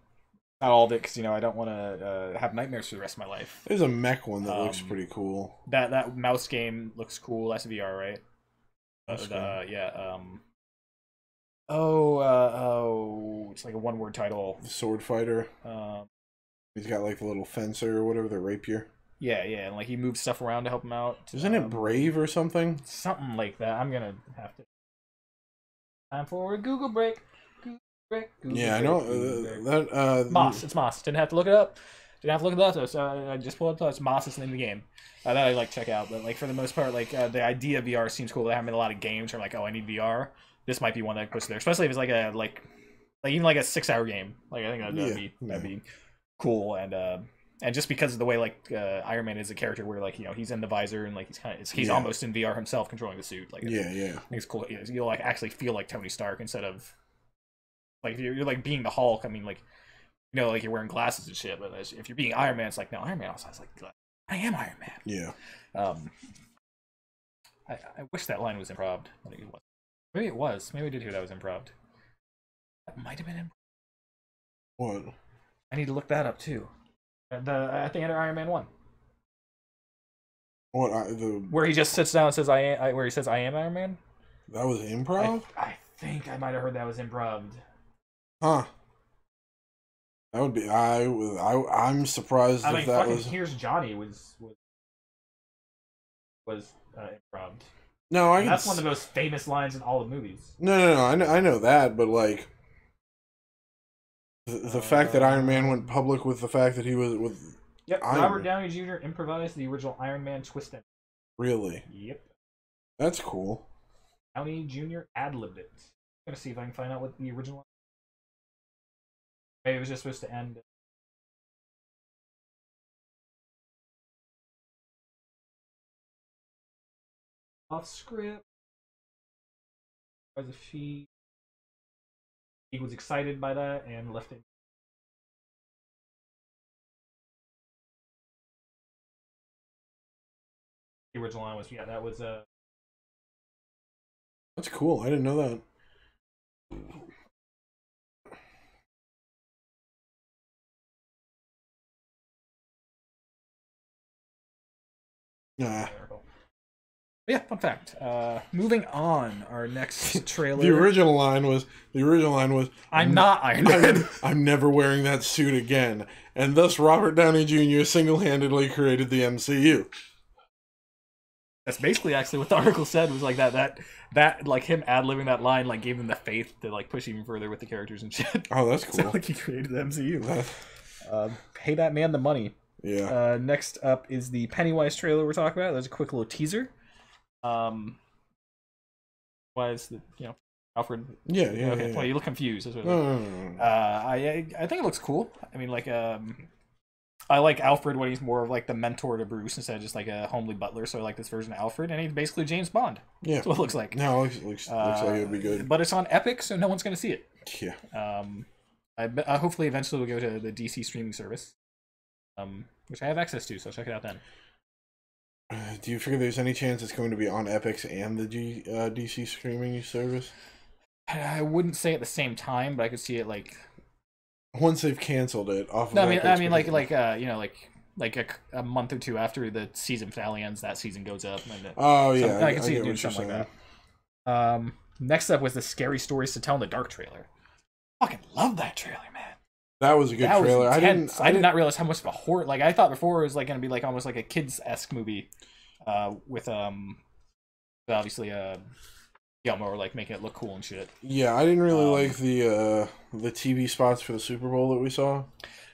all of it, because I don't want to have nightmares for the rest of my life. There's a mech one that looks pretty cool. That mouse game looks cool. That's VR, right? It's like a one-word title. Sword Fighter. He's got like the little fencer or whatever, the rapier. Yeah, and like he moves stuff around to help him out. Isn't it Brave or something? Something like that. I'm gonna have to. Time for a Google break. I know Moss. It's Moss. Didn't have to look it up. So I just pulled up. It's Moss. It's the name of the game that I like check out. But like for the most part, like the idea of VR seems cool. There haven't been a lot of games where I'm like, oh, I need VR. This might be one that puts there, especially if it's like like even like a 6-hour game. Like I think that'd be cool, and just because of the way like Iron Man is a character where like he's in the visor and like he's almost in VR himself controlling the suit. Like I think it's cool. You'll like actually feel like Tony Stark instead of like you're like being the Hulk. I mean like like you're wearing glasses and shit. But if you're being Iron Man, it's like no, Iron Man also has like I am Iron Man. Yeah. I wish that line was improv. Maybe it was. Maybe we did hear that was improv. That might have been improv. What? I need to look that up too. At the end of Iron Man 1. What? Where he just sits down and says where he says I am Iron Man. That was improv. I think I might have heard that was improv. Huh. That would be. I'm surprised if that was. Here's Johnny was improv. No, That's one of the most famous lines in all the movies. No. I know that, but like the fact that Iron Man went public with the fact that he was with. Yep, Robert Downey Jr. improvised the original Iron Man twist ending. Really? Yep. That's cool. Downey Jr. ad-libbed it. I'm gonna see if I can find out what the original. Maybe it was just supposed to end. Off script. He was excited by that and left it. The original line was that was That's cool. I didn't know that. Nah. Yeah, fun fact. Moving on, our next trailer. The original line was I'm not Iron Man. I'm never wearing that suit again. And thus Robert Downey Jr. single-handedly created the MCU. That's basically actually what the article said, was like that like him ad-libbing that line like gave him the faith to like push even further with the characters and shit. Oh, that's cool. So, like he created the MCU. Pay that man the money. Yeah. Next up is the Pennywise trailer we're talking about. There's a quick little teaser. Was the Alfred? Yeah. Okay. Yeah. Well, you look confused. That's what No. I think it looks cool. I mean, like I like Alfred when he's more of like the mentor to Bruce instead of just like a homely butler. So I like this version of Alfred, and he's basically James Bond. Yeah. That's what it looks like. No, it looks like it would be good. But it's on Epic, so no one's gonna see it. Yeah. I hopefully eventually we'll go to the DC streaming service, which I have access to, so I'll check it out then. Do you figure there's any chance it's going to be on Epix and the DC streaming service? I wouldn't say at the same time, but I could see it like once they've canceled it off. No, I mean like a month or two after the season finale ends, that season goes up. And I can see it doing something like that. Next up was the Scary Stories to Tell in the Dark trailer. Fucking love that trailer, man. That was a good trailer. I did not realize how much of a horror. Like I thought before, it was like gonna be like almost like a kids-esque movie, with obviously Gilmore like making it look cool and shit. Yeah, I didn't really like the TV spots for the Super Bowl that we saw.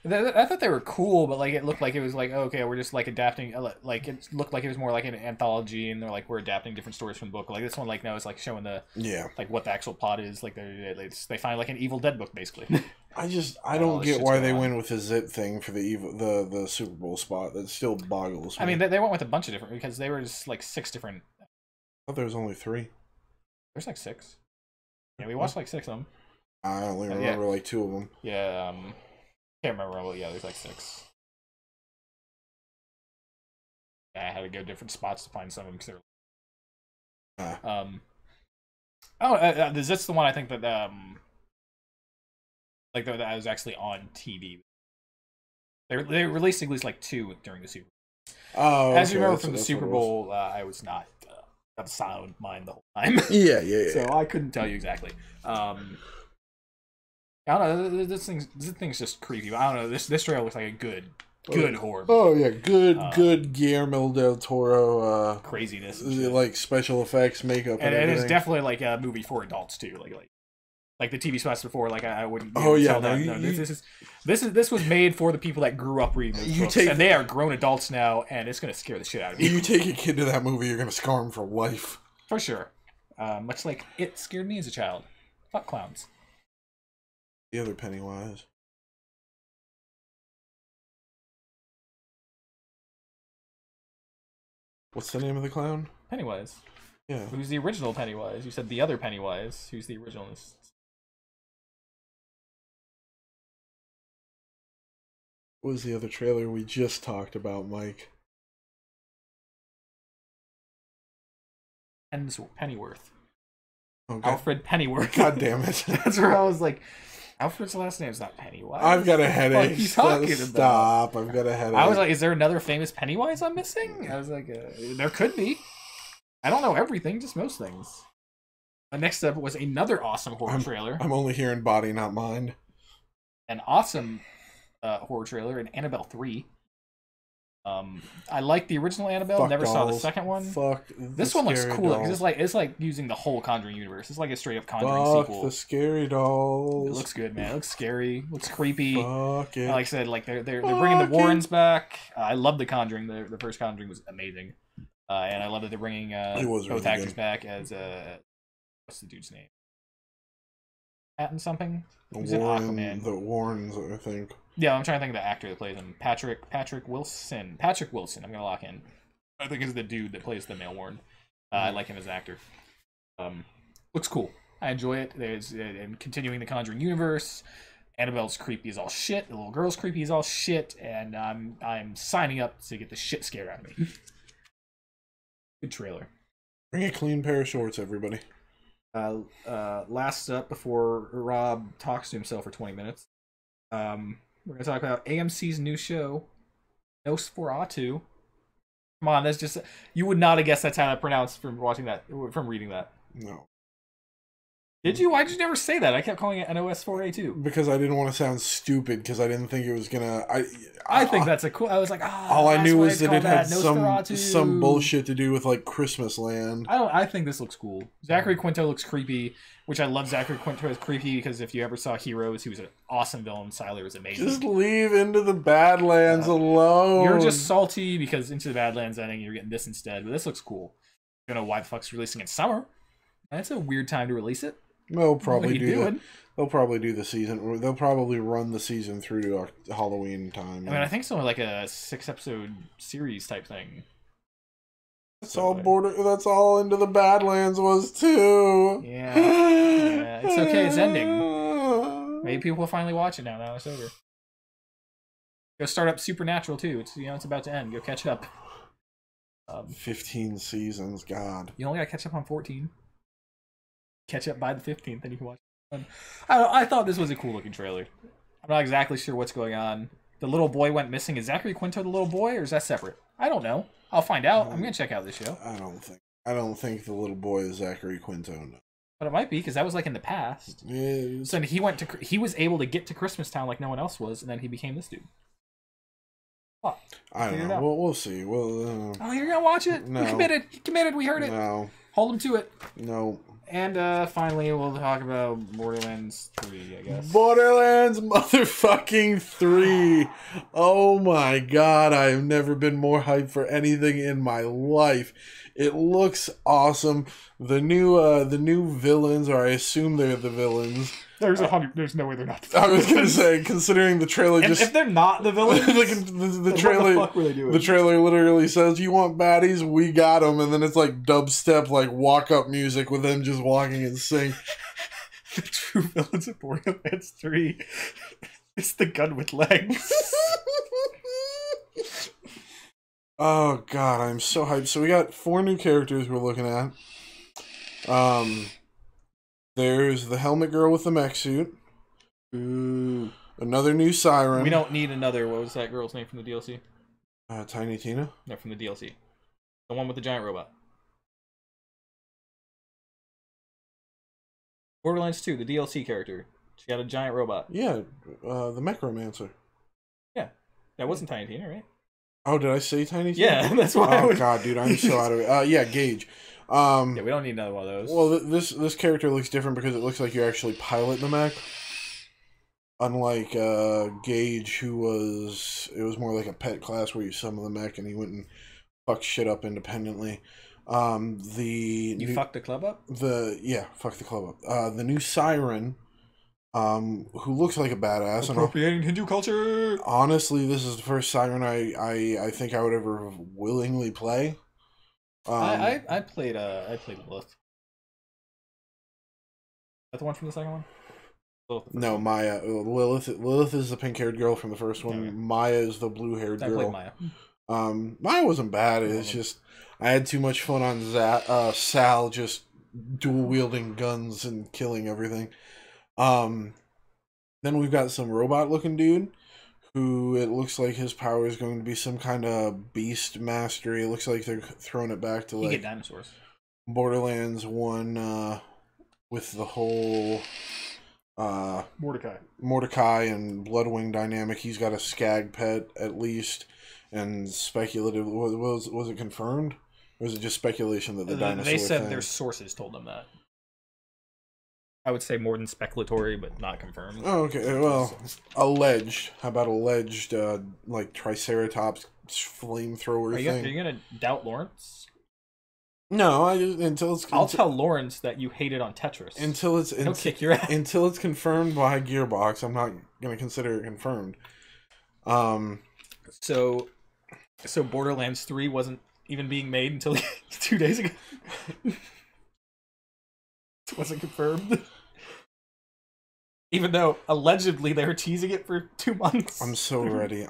I thought they were cool, but like it looked like it was like okay, we're just like adapting. Like it looked like it was more like an anthology, and they're like we're adapting different stories from the book. Like this one, like no, it's like showing the like what the actual plot is. Like they find like an Evil Dead book basically. I don't get why they went with the zip thing for the Super Bowl spot. That still boggles me. I mean, they went with a bunch of different because they were just like 6 different. I thought there was only 3. There's like 6. Yeah, we watched like 6 of them. I only remember like 2 of them. Yeah, can't remember. But yeah, there's like 6. Yeah, I had to go different spots to find some of them because they're. That's the one I think that like that was actually on TV. They released at least like 2 during the Super Bowl. Oh, as you remember from the Super Bowl, I was not of sound mind the whole time. Yeah. So I couldn't tell you exactly. I don't know. This thing's just creepy. I don't know. This trailer looks like a good horror movie. Oh yeah, good Guillermo del Toro craziness, like special effects, makeup, and it everything. is definitely like a movie for adults too. Like the TV spots before, like I wouldn't. Tell that. This was made for the people that grew up reading those books, and they are grown adults now, and it's gonna scare the shit out of you. You take a kid to that movie, you're gonna scar him for life. For sure. Much like it scared me as a child. Fuck clowns. The other Pennywise. What's the name of the clown? Pennywise. Yeah. Who's the original Pennywise? You said the other Pennywise. Who's the original? What was the other trailer we just talked about, Mike? Pennyworth. Okay. Alfred Pennyworth. God damn it. That's where I was like, Alfred's last name's not Pennywise. I've got a headache. What are you talking about? Stop. I've got a headache. I was like, is there another famous Pennywise I'm missing? I was like, there could be. I don't know everything, just most things. Next up was another awesome horror trailer. I'm only hearing body, not mind. An awesome horror trailer in Annabelle 3. I like the original Annabelle. Never saw the second one. Fuck. This one looks cool because it's like using the whole Conjuring universe. It's like a straight up Conjuring sequel. The scary dolls. It looks good, man. It looks scary. Looks creepy. Fuck it. Like I said, like they're bringing the Warrens back. I love the Conjuring. The first Conjuring was amazing, and I love that they're bringing both actors back as what's the dude's name? Patton something. He's in Aquaman. The Warrens, I think. Yeah, I'm trying to think of the actor that plays him. Patrick Wilson. Patrick Wilson. I'm gonna lock in. I think is the dude that plays the male Warren. I like him as an actor. Looks cool. I enjoy it. There's continuing the Conjuring universe. Annabelle's creepy as all shit. The little girl's creepy as all shit, and I'm signing up to get the shit scared out of me. Good trailer. Bring a clean pair of shorts, everybody. Last up before Rob talks to himself for 20 minutes. We're gonna talk about AMC's new show, Nosferatu. Come on, that's just you would not have guessed that's how that pronounced from watching that, from reading that. No. Did you? Why did you never say that? I kept calling it NOS4A2. Because I didn't want to sound stupid. Because I didn't think it was gonna. I think that's a cool. I was like, all I knew was that it had some bullshit to do with like Christmas Land. I think this looks cool. Zachary Quinto looks creepy, which I love. Zachary Quinto is creepy because if you ever saw Heroes, he was an awesome villain. Siler was amazing. Just leave Into the Badlands alone. You're just salty because Into the Badlands ending, you're getting this instead. But this looks cool. I don't know why the fuck's releasing in summer. That's a weird time to release it. They'll probably do the season. They'll probably run the season through to Halloween time. I mean, I think it's only like a 6-episode series type thing. That's all Into the Badlands was too. Yeah, it's okay. It's ending. Maybe people will finally watch it now. Now it's over. Go start up Supernatural too. It's about to end. Go catch up. 15 seasons. God. You only got to catch up on 14. Catch up by the 15th, then you can watch it. I thought this was a cool looking trailer. I'm not exactly sure what's going on. The little boy went missing. Is Zachary Quinto the little boy, or is that separate? I don't know. I'll find out. I'm gonna check out this show. I don't think the little boy is Zachary Quinto. No. But it might be because that was like in the past. Yeah. So he was able to get to Christmas Town like no one else was, and then he became this dude. What? I don't know. We'll see. Oh, you're gonna watch it? No. He committed. We heard it. No. Hold him to it. No. And finally, we'll talk about Borderlands 3, I guess. Borderlands motherfucking 3. Oh my god, I have never been more hyped for anything in my life. It looks awesome. The new villains, or I assume they're the villains. There's no way they're not the villains. I was gonna say, considering the trailer if they're not the villains, the trailer, what the fuck were they doing? The trailer literally says, "You want baddies? We got them," and then it's like dubstep, like walk up music with them just walking in sync. The true villains of Borderlands 3 is the gun with legs. Oh god, I'm so hyped. So we got 4 new characters we're looking at. There's the helmet girl with the mech suit. Ooh. Another new siren. We don't need another. What was that girl's name from the DLC? Tiny Tina? No, from the DLC. The one with the giant robot. Borderlands 2, the DLC character. She had a giant robot. Yeah, the Mechromancer. Yeah. That wasn't Tiny Tina, right? Oh, did I say Tiny Tina? Yeah, that's why. Oh god, dude, I'm so out of it. Yeah, Gage. Yeah, we don't need another one of those. Well, this character looks different because it looks like you actually pilot the mech. Unlike Gage, it was more like a pet class where you summon the mech and he went and fucked shit up independently. Fucked the club up? Fuck the club up. The new siren who looks like a badass. Appropriating Hindu culture. Honestly, this is the first Siren I think I would ever willingly play. I played Lilith. Is that the one from the second one? No, Maya. Lilith is the pink-haired girl from the first one. Okay. Maya is the blue-haired girl. I played Maya. Maya wasn't bad. It's just I had too much fun on Sal just dual-wielding guns and killing everything. Then we've got some robot-looking dude who it looks like his power is going to be some kind of beast mastery. It looks like they're throwing it back to like get dinosaurs. Borderlands 1 with the whole Mordecai and Bloodwing dynamic. He's got a skag pet at least, and speculative. Was it confirmed, or was it just speculation that the dinosaur? They said their sources told them that. I would say more than speculatory, but not confirmed. Oh, okay. Well, alleged. How about alleged, like Triceratops flamethrower thing? Are you gonna doubt Lawrence? No, I'll tell Lawrence that you hate it on Tetris. He'll kick your ass. Until it's confirmed by Gearbox, I'm not gonna consider it confirmed. So Borderlands 3 wasn't even being made until 2 days ago. It wasn't confirmed. Even though allegedly they were teasing it for 2 months. I'm so ready.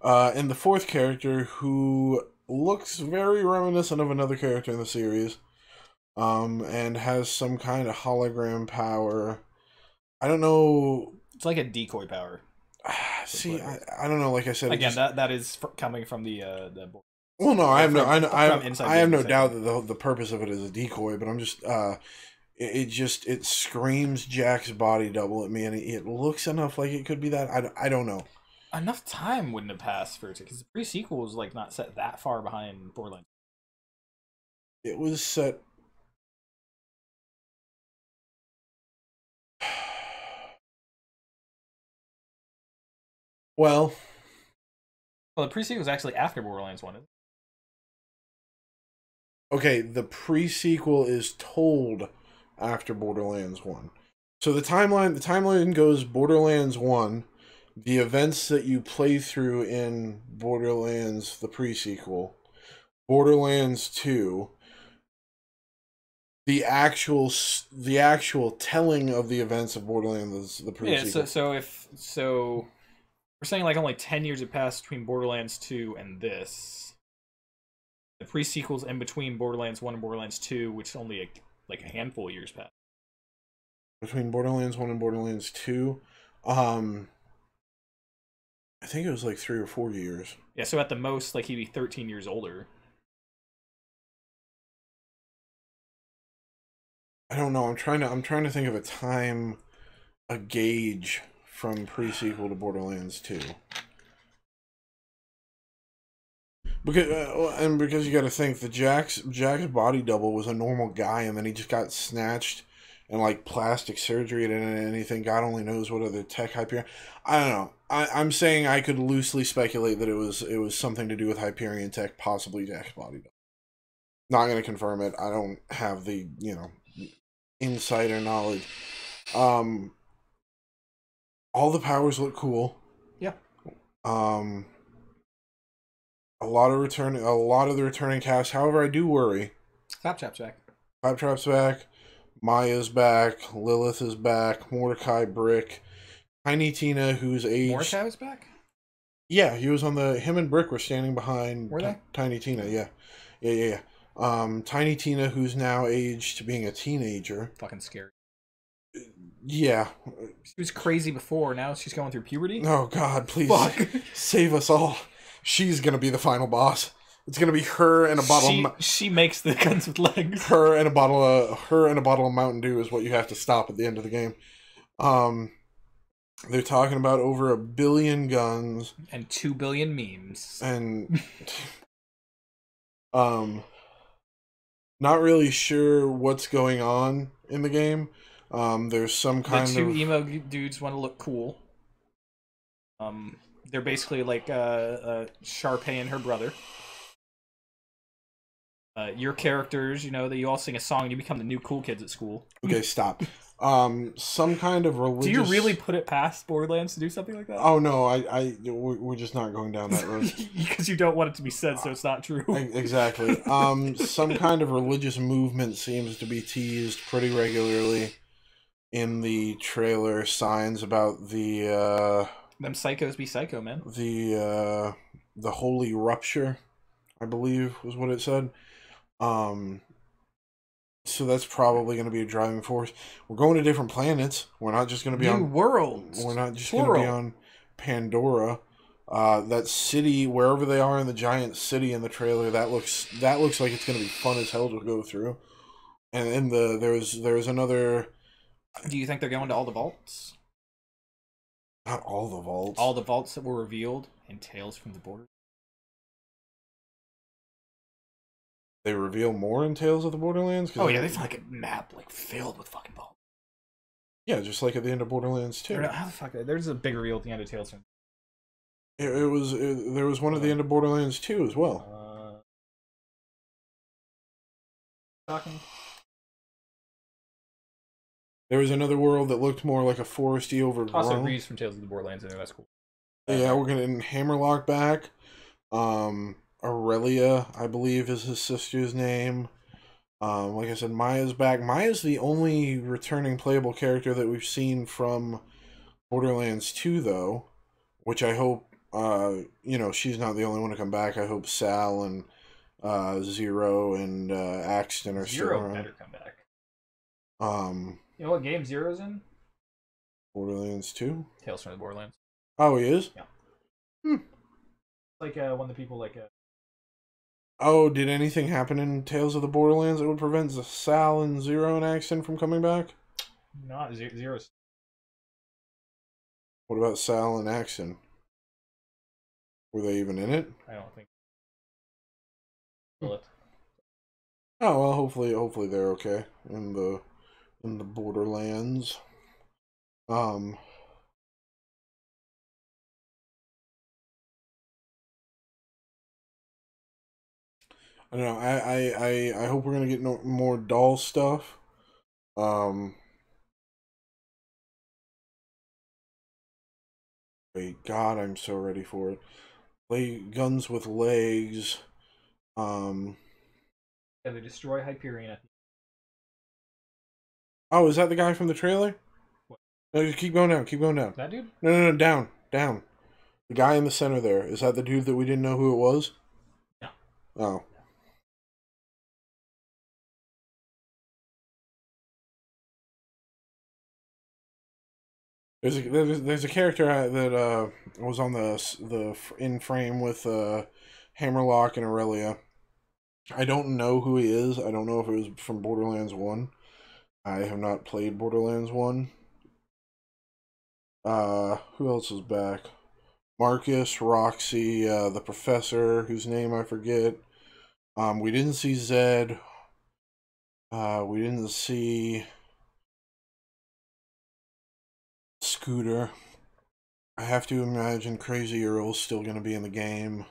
And the fourth character, who looks very reminiscent of another character in the series, and has some kind of hologram power. I don't know. It's like a decoy power. See, I don't know. Like I said, again, that is coming from the. Well, no, I have no doubt that the purpose of it is a decoy, but I'm just it screams Jack's body double at me, and it looks enough like it could be that. I don't know. Enough time wouldn't have passed for it, because the pre-sequel was like not set that far behind Borderlands. It was set. Well, the pre-sequel was actually after Borderlands 1. Okay, the pre-sequel is told after Borderlands 1. So the timeline goes Borderlands 1, the events that you play through in Borderlands the pre-sequel, Borderlands 2, the actual telling of the events of Borderlands the pre-sequel. Yeah, so we're saying like only 10 years have passed between Borderlands 2 and this. The pre-sequels in between Borderlands 1 and Borderlands 2, which only like a handful of years passed. Between Borderlands 1 and Borderlands 2, I think it was like 3 or 4 years. Yeah, so at the most, like he'd be 13 years older. I don't know. I'm trying to think of a gauge from pre-sequel to Borderlands 2. Because you got to think that Jack's body double was a normal guy, and then he just got snatched and like plastic surgery and anything. God only knows what other tech Hyperion. I don't know. I'm saying I could loosely speculate that it was something to do with Hyperion tech, possibly Jack's body double. Not going to confirm it. I don't have the insider knowledge. All the powers look cool. Yeah. A lot of the returning cast. However, I do worry. Claptrap's back. Claptrap's back. Maya's back. Lilith is back. Mordecai, Brick, Tiny Tina, who's aged. Mordecai was back. Yeah, he was on the. Him and Brick were standing behind. Were they? Tiny Tina, yeah. Tiny Tina, who's now aged to being a teenager. Fucking scary. Yeah. She was crazy before. Now she's going through puberty. Oh God, please save us all. She's gonna be the final boss. It's gonna be her and a bottle. She makes the guns with legs. Her and a bottle of Mountain Dew is what you have to stop at the end of the game. They're talking about over 1 billion guns and 2 billion memes. And not really sure what's going on in the game. There's some kind of the 2 emo dudes want to look cool. They're basically like Sharpay and her brother. Your characters, that you all sing a song and you become the new cool kids at school. Okay, stop. Some kind of religious. Do you really put it past Borderlands to do something like that? Oh no, we're just not going down that road because you don't want it to be said, so it's not true. Exactly. Some kind of religious movement seems to be teased pretty regularly in the trailer. Signs about the them psychos be psycho, man. The holy rupture, I believe, was what it said. So that's probably going to be a driving force. We're going to different planets. We're not just going to be New worlds. We're not just going to be on Pandora. That city, wherever they are in the giant city in the trailer, that looks like it's going to be fun as hell to go through. And in there's another. Do you think they're going to all the vaults? Not all the vaults. All the vaults that were revealed in Tales from the Border. They reveal more in Tales of the Borderlands? Oh yeah, they found like a map like filled with fucking vaults. Yeah, just like at the end of Borderlands 2. How the fuck? There's a big reveal at the end of Tales from. There was one at the end of Borderlands 2 as well. Talking. There was another world that looked more like a foresty overgrown. Also, Reese from Tales of the Borderlands, and that's cool. Yeah, we're getting Hammerlock back. Aurelia, I believe, is his sister's name. Like I said, Maya's back. Maya's the only returning playable character that we've seen from Borderlands 2, though, which I hope, she's not the only one to come back. I hope Sal and Zero and Axton are still around. Zero better come back. You know what game Zero's in? Borderlands 2? Tales from the Borderlands. Oh, he is? Yeah. Like one of the people like. Oh, did anything happen in Tales of the Borderlands that would prevent Sal and Zero and Axton from coming back? Not Zero's. What about Sal and Axton? Were they even in it? I don't think. Oh well, hopefully they're okay in the Borderlands. I don't know. I hope we're gonna get more doll stuff. Wait, God, I'm so ready for it. Guns with legs. Yeah, they destroy Hyperion. Oh, is that the guy from the trailer? What? No, keep going down. Keep going down. That dude? No, down. The guy in the center there. Is that the dude that we didn't know who it was? No. Oh. There's a character that was on the in frame with Hammerlock and Aurelia. I don't know who he is. I don't know if it was from Borderlands 1. I have not played Borderlands 1. Who else is back? Marcus, Roxy, the professor, whose name I forget. We didn't see Zed. We didn't see Scooter. I have to imagine Crazy Earl's still going to be in the game.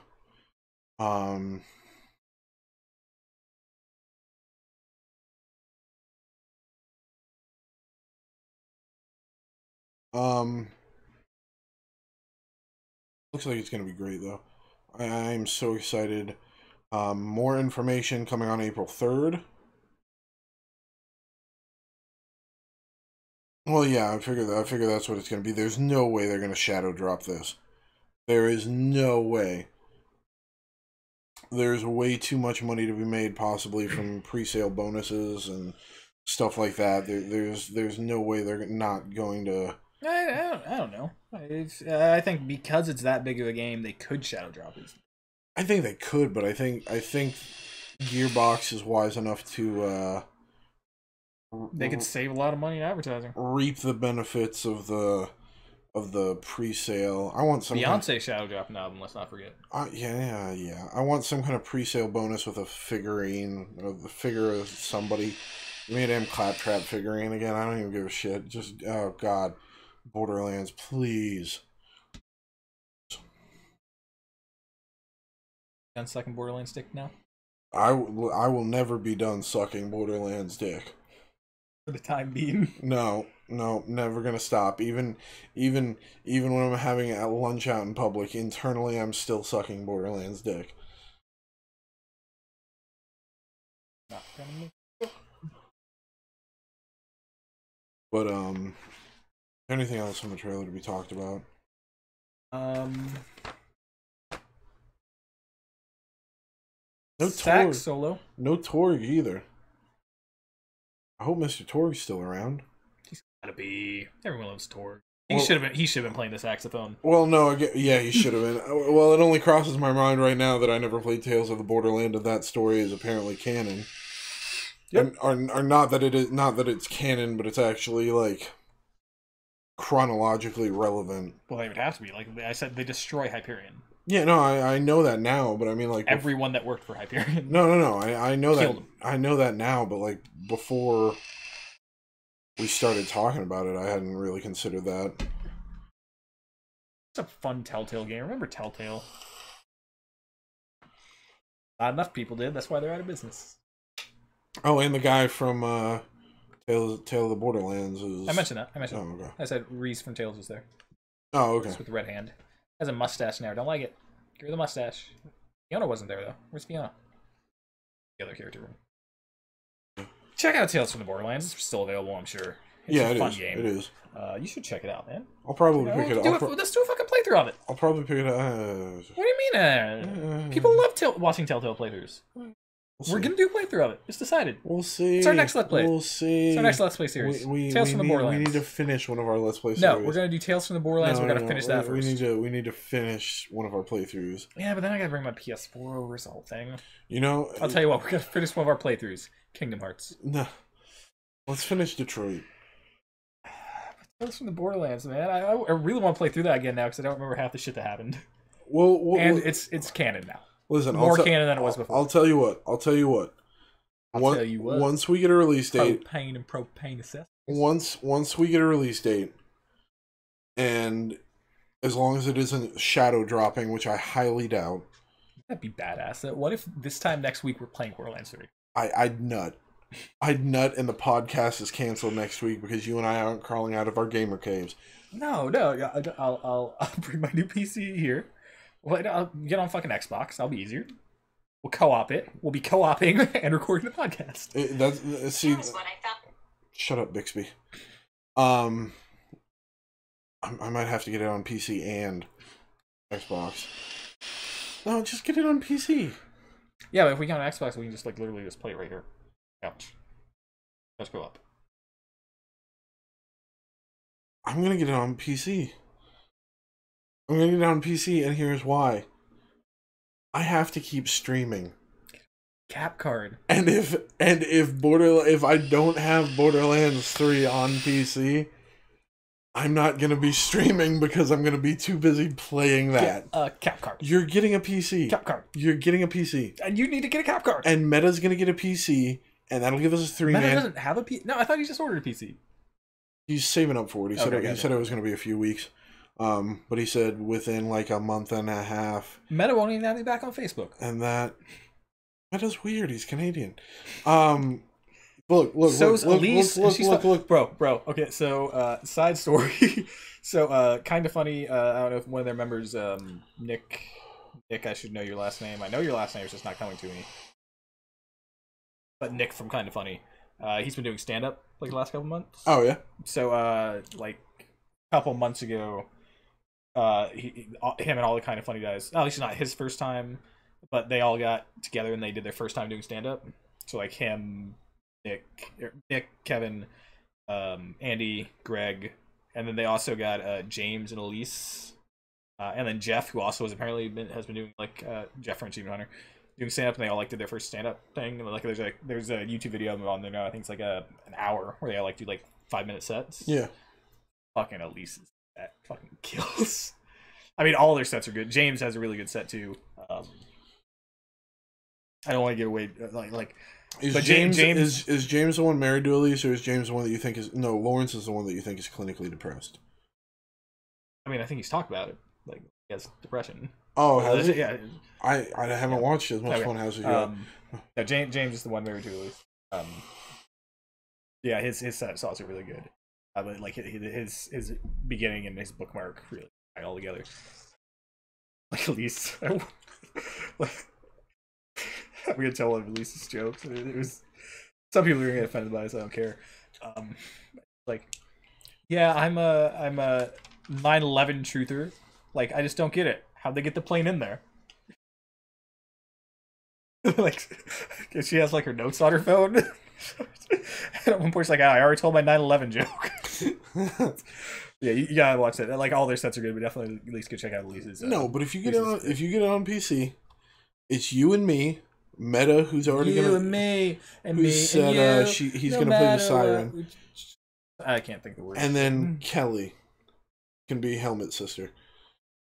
Looks like it's going to be great, though. I'm so excited. More information coming on April 3rd. Well, yeah, I figure that's what it's going to be. There's no way they're going to shadow drop this. There is no way. There's way too much money to be made, possibly from pre-sale bonuses and stuff like that. There's no way they're not going to. I don't know. I think because it's that big of a game, they could shadow drop it. I think they could, but I think Gearbox is wise enough to. They could save a lot of money in advertising. Reap the benefits of the pre-sale. I want some Beyonce shadow drop an album. Let's not forget. Yeah. I want some kind of pre-sale bonus with a figurine or the figure of somebody. Give me a damn Claptrap figurine again. I don't even give a shit. Just oh god, Borderlands, please. Done sucking Borderlands dick now. I will never be done sucking Borderlands dick. For the time being. No, never gonna stop. Even when I'm having a lunch out in public, internally I'm still sucking Borderlands dick. Not gonna But anything else from the trailer to be talked about? No Sack Torg. solo. No Torg either. I hope Mr. Torg's still around. He's gotta be. Everyone loves Torg. He should have been playing the saxophone. Well, no, yeah, he should have been. Well, it only crosses my mind right now that I never played Tales of the Borderland, and that story is apparently canon. Yep. Or not that it's canon, but it's actually like chronologically relevant. Well, they would have to be. Like I said, they destroy Hyperion. Yeah, no, I know that now, but I mean, like everyone that worked for Hyperion. No, I know that. I know that now, but like before we started talking about it, I hadn't really considered that. It's a fun Telltale game. Remember Telltale? Not enough people did. That's why they're out of business. Oh, and the guy from Tale of the Borderlands is... I mentioned that. Oh, okay. I said Reese from Tales was there. Oh, okay. Just with the red hand. Has a mustache now. Don't like it. Get rid of the mustache. Fiona wasn't there, though. Where's Fiona? The other character room. Check out Tales from the Borderlands. It's still available, I'm sure. It's a fun game. It is. You should check it out, man. I'll probably pick it up. Let's do a fucking playthrough of it. I'll probably pick it up. What do you mean? People love watching Telltale playthroughs. We're gonna do a playthrough of it. It's decided. We'll see. It's our next Let's Play. We'll see. It's our next Let's Play series. Tales from the Borderlands. We need to finish one of our Let's Play series. No, we're gonna do Tales from the Borderlands. We're gonna finish that first. We need to finish one of our playthroughs. Yeah, but then I gotta bring my PS4 over. It's the whole thing. You know, I'll tell you what. We're gonna finish one of our playthroughs. Kingdom Hearts. No, let's finish Detroit. Tales from the Borderlands, man. I really want to play through that again now because I don't remember half the shit that happened. And it's canon now. Listen, more canon than it was before. I'll tell you what. Once we get a release date, propane accessories. Once we get a release date, and as long as it isn't shadow dropping, which I highly doubt, that'd be badass. What if this time next week we're playing Borderlands 3? I'd nut, and the podcast is canceled next week because you and I aren't crawling out of our gamer caves. No, I'll bring my new PC here. I'll get on fucking Xbox. That'll be easier. We'll co-op it. We'll be co-oping and recording the podcast. Shut up, Bixby. I might have to get it on PC and Xbox. No, just get it on PC. Yeah, but if we get on Xbox, we can just literally just play it right here. Ouch. Let's go up. I'm gonna get it on PC. I'm gonna get it on PC, and here's why. I have to keep streaming. Cap card. And if I don't have Borderlands 3 on PC, I'm not gonna be streaming because I'm gonna be too busy playing that. Cap card. You're getting a PC. Cap card. You're getting a PC. And you need to get a cap card. And Meta's gonna get a PC, and that'll give us a 3-man. Meta doesn't have a PC. No, I thought he just ordered a PC. He's saving up for it. He said it was gonna be a few weeks. But he said within like a month and a half. Meta won't even have me back on Facebook. And Meta's weird. He's Canadian. Look. So's Elise. Look. Bro. Okay, so side story. So kind of funny. I don't know if one of their members, Nick. I should know your last name. I know your last name. It's just not coming to me. But Nick from Kind of Funny. He's been doing stand up like the last couple months. Oh yeah. So like a couple months ago. Him and all the Kind of Funny guys. At least not his first time, but they all got together and they did their first time doing stand up. So like him, Nick, Kevin, Andy, Greg, and then they also got James and Elise, and then Jeff, who also has been doing like Jeff from Achievement Hunter, doing stand up, and they all like did their first stand up thing. And like there's a YouTube video of them on there now. I think it's like an hour where they all like do like 5-minute sets. Yeah. Fucking Elise. That fucking kills. I mean, all their sets are good. James has a really good set too. I don't want to give away Is James the one married to Elise, or is James the one that you think is Lawrence is the one that you think is clinically depressed? I mean, I think he's talked about it. Like he has depression. Oh, has he? Yeah. I haven't watched as much fun as you. No, James is the one married to Elise. Yeah, his saws are really good. But like his beginning and his bookmark really tie all together. Like Elise, like I'm gonna tell one of Elise's jokes. It was some people are gonna get offended by this. I don't care. Like, yeah, I'm a 9/11 truther. Like, I just don't get it. How'd they get the plane in there? Like, she has like her notes on her phone. And at one point, she's like, I already told my 9/11 joke. Yeah, you gotta watch that. Like, all their sets are good, but definitely at least go check out Elise's. No, but if you get it on PC, it's you and me, Meta, who's already and me and me said and he's gonna play the siren. I can't think of the word. And then Kelly can be Helmet's sister.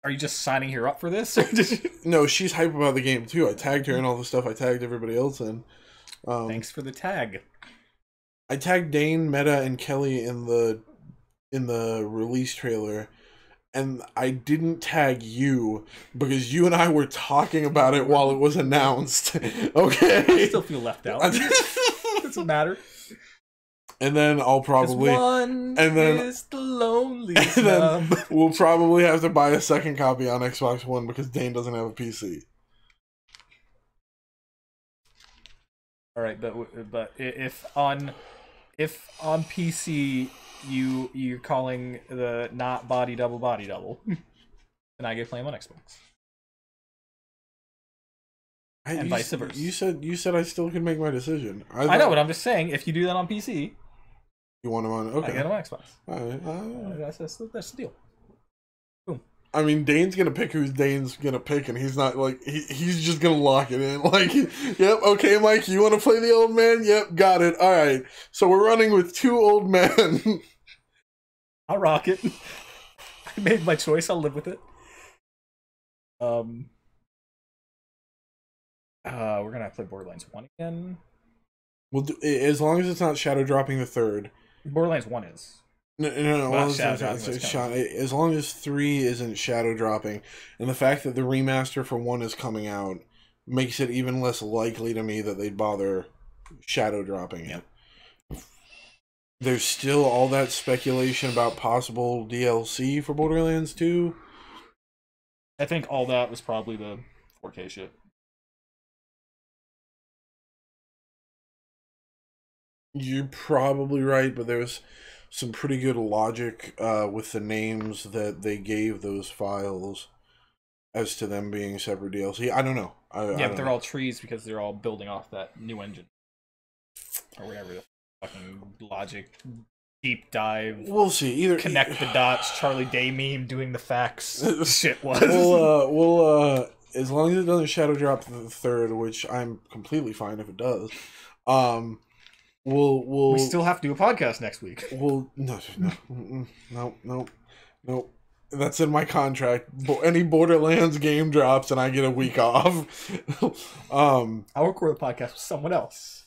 Are you just signing her up for this? Or did you... No, she's hype about the game too. I tagged her in all the stuff I tagged everybody else in. Thanks for the tag. I tagged Dane, Meta, and Kelly in the release trailer, and I didn't tag you because you and I were talking about it while it was announced. Okay, I still feel left out. Doesn't matter. And then I'll probably is the loneliest. And then we'll probably have to buy a second copy on Xbox One because Dane doesn't have a PC. All right, but if on PC you're calling the not body double, then I get to play him on Xbox. And vice versa. You said I still can make my decision. I know, but I'm just saying if you do that on PC, you want him on? Okay, I get him on Xbox. All right. That's the deal. Boom. I mean, Dane's gonna pick who Dane's gonna pick, and he's not like he's just gonna lock it in. Like, yep, okay, Mike, you want to play the old man? Yep, got it. All right, so we're running with 2 old men. I'll rock it. I made my choice. I'll live with it. We're gonna have to play Borderlands 1 again. Well, as long as it's not shadow dropping the 3rd. Borderlands 1 is. No. Well, as long as 3 isn't shadow dropping, and the fact that the remaster for 1 is coming out makes it even less likely to me that they'd bother shadow dropping it. There's still all that speculation about possible DLC for Borderlands 2. I think all that was probably the 4K shit. You're probably right, but there's some pretty good logic with the names that they gave those files as to them being separate DLC. I don't know. But they're all trees because they're all building off that new engine. Or whatever the fucking logic deep dive. We'll see. Connect the dots, Charlie Day meme doing the facts shit was. We'll as long as it doesn't shadow drop the 3rd, which I'm completely fine if it does. We still have to do a podcast next week. No. That's in my contract. Any Borderlands game drops and I get a week off. I'll record a podcast with someone else.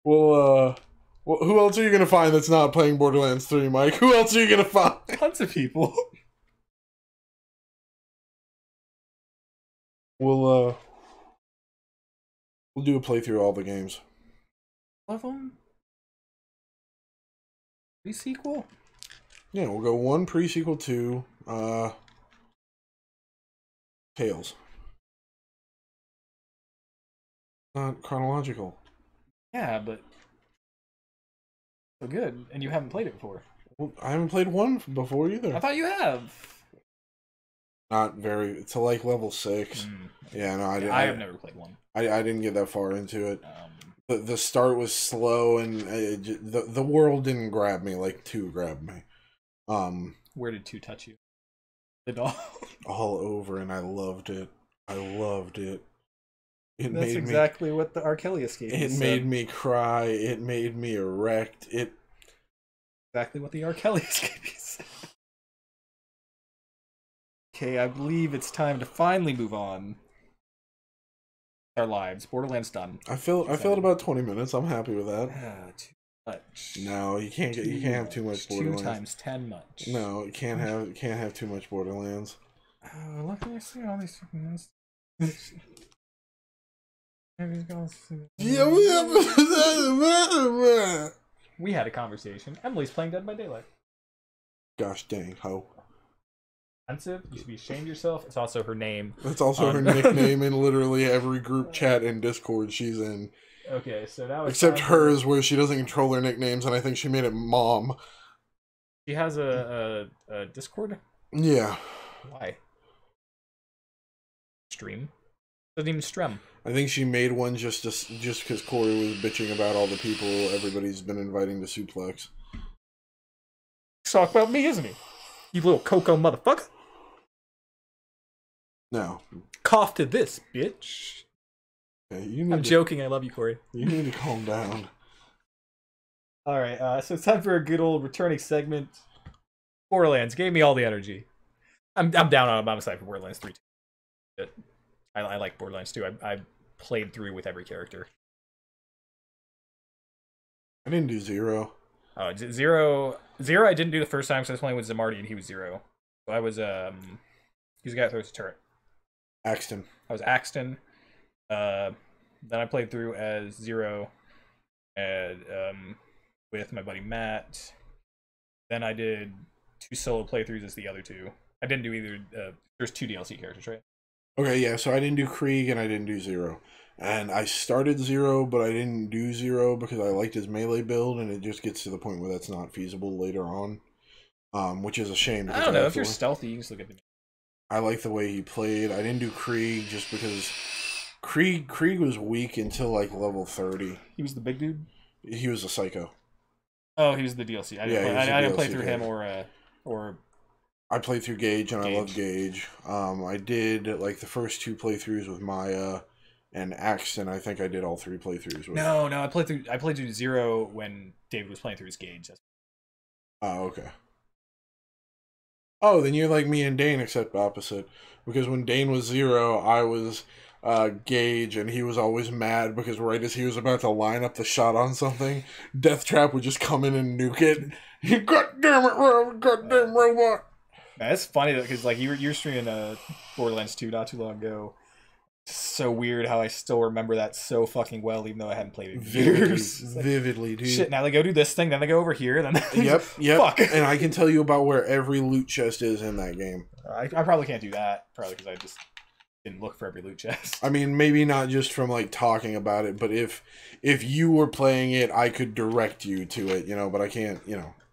Well, who else are you gonna find that's not playing Borderlands 3, Mike? Who else are you gonna find? Tons of people. We'll do a playthrough of all the games. Love them. Pre-sequel? Yeah, we'll go 1 pre-sequel, 2 Tales. Not chronological. Yeah, but so good, and you haven't played it before. Well, I haven't played 1 before either. I thought you have. Not very. It's like level 6. Yeah, no, I have never played 1. I didn't get that far into it. The start was slow, and the world didn't grab me like 2 grabbed me. Where did 2 touch you? The doll. All over, and I loved it. That's exactly what the R. Kelly escape It made me cry. It made me erect. Exactly what the R. Kelly escape said. Okay, I believe it's time to finally move on. Our lives. Borderlands done. I filled about 20 minutes. I'm happy with that. Too much. No, you can't have too much Borderlands. 2 times 10 much. No, you can't have too much Borderlands. Look at see all these fucking We had a conversation. Emily's playing Dead by Daylight. Gosh dang, ho. Offensive. You should be ashamed of yourself. It's also her name. It's also her nickname in literally every group chat and Discord she's in. Okay, so now it's except hers, where she doesn't control her nicknames, and I think she made it Mom. She has a Discord? Yeah. Why? Stream? Doesn't even stream. I think she made one just because Corey was bitching about all the people everybody's been inviting to Suplex. He's talking about me, isn't he? You little Coco motherfucker. No. Cough to this, bitch. Okay, I'm joking. I love you, Corey. You need to calm down. All right, so it's time for a good old returning segment. Borderlands gave me all the energy. I'm down on it. I'm excited for Borderlands 3. I like Borderlands 2. I played through with every character. I didn't do 0. Oh, Zero I didn't do the first time because I was playing with Zamardi and he was 0. So I was, he's the guy that throws a turret. Axton. I was Axton. Then I played through as 0 and, with my buddy Matt. Then I did 2 solo playthroughs as the other 2. I didn't do either, there's 2 DLC characters, right? Okay, yeah, so I didn't do Krieg and I didn't do 0. And I started 0, but I didn't do 0 because I liked his melee build, and it just gets to the point where that's not feasible later on. Which is a shame. I don't know, if you're stealthy, you can still get the... I like the way he played. I didn't do Krieg just because Krieg was weak until like level 30. He was the big dude? He was a psycho. Oh, he was the DLC. I didn't play through him or I played through Gage, and I love Gage. I did like the first 2 playthroughs with Maya and Axton. I think I did all 3 playthroughs with. No, I played through 0 when David was playing through his Gage. Oh, okay. Oh, then you're like me and Dane, except opposite. Because when Dane was 0, I was Gage, and he was always mad because right as he was about to line up the shot on something, Death Trap would just come in and nuke it. God damn it, goddamn robot. Man, it's funny though, because like you were streaming Borderlands 2 not too long ago. It's so weird how I still remember that so fucking well, even though I hadn't played it in years. Vividly, dude. Shit, now they go do this thing, then they go over here, then Yep. Fuck. And I can tell you about where every loot chest is in that game. I probably can't do that, probably because I just didn't look for every loot chest. I mean, maybe not just from like talking about it, but if you were playing it, I could direct you to it, but I can't,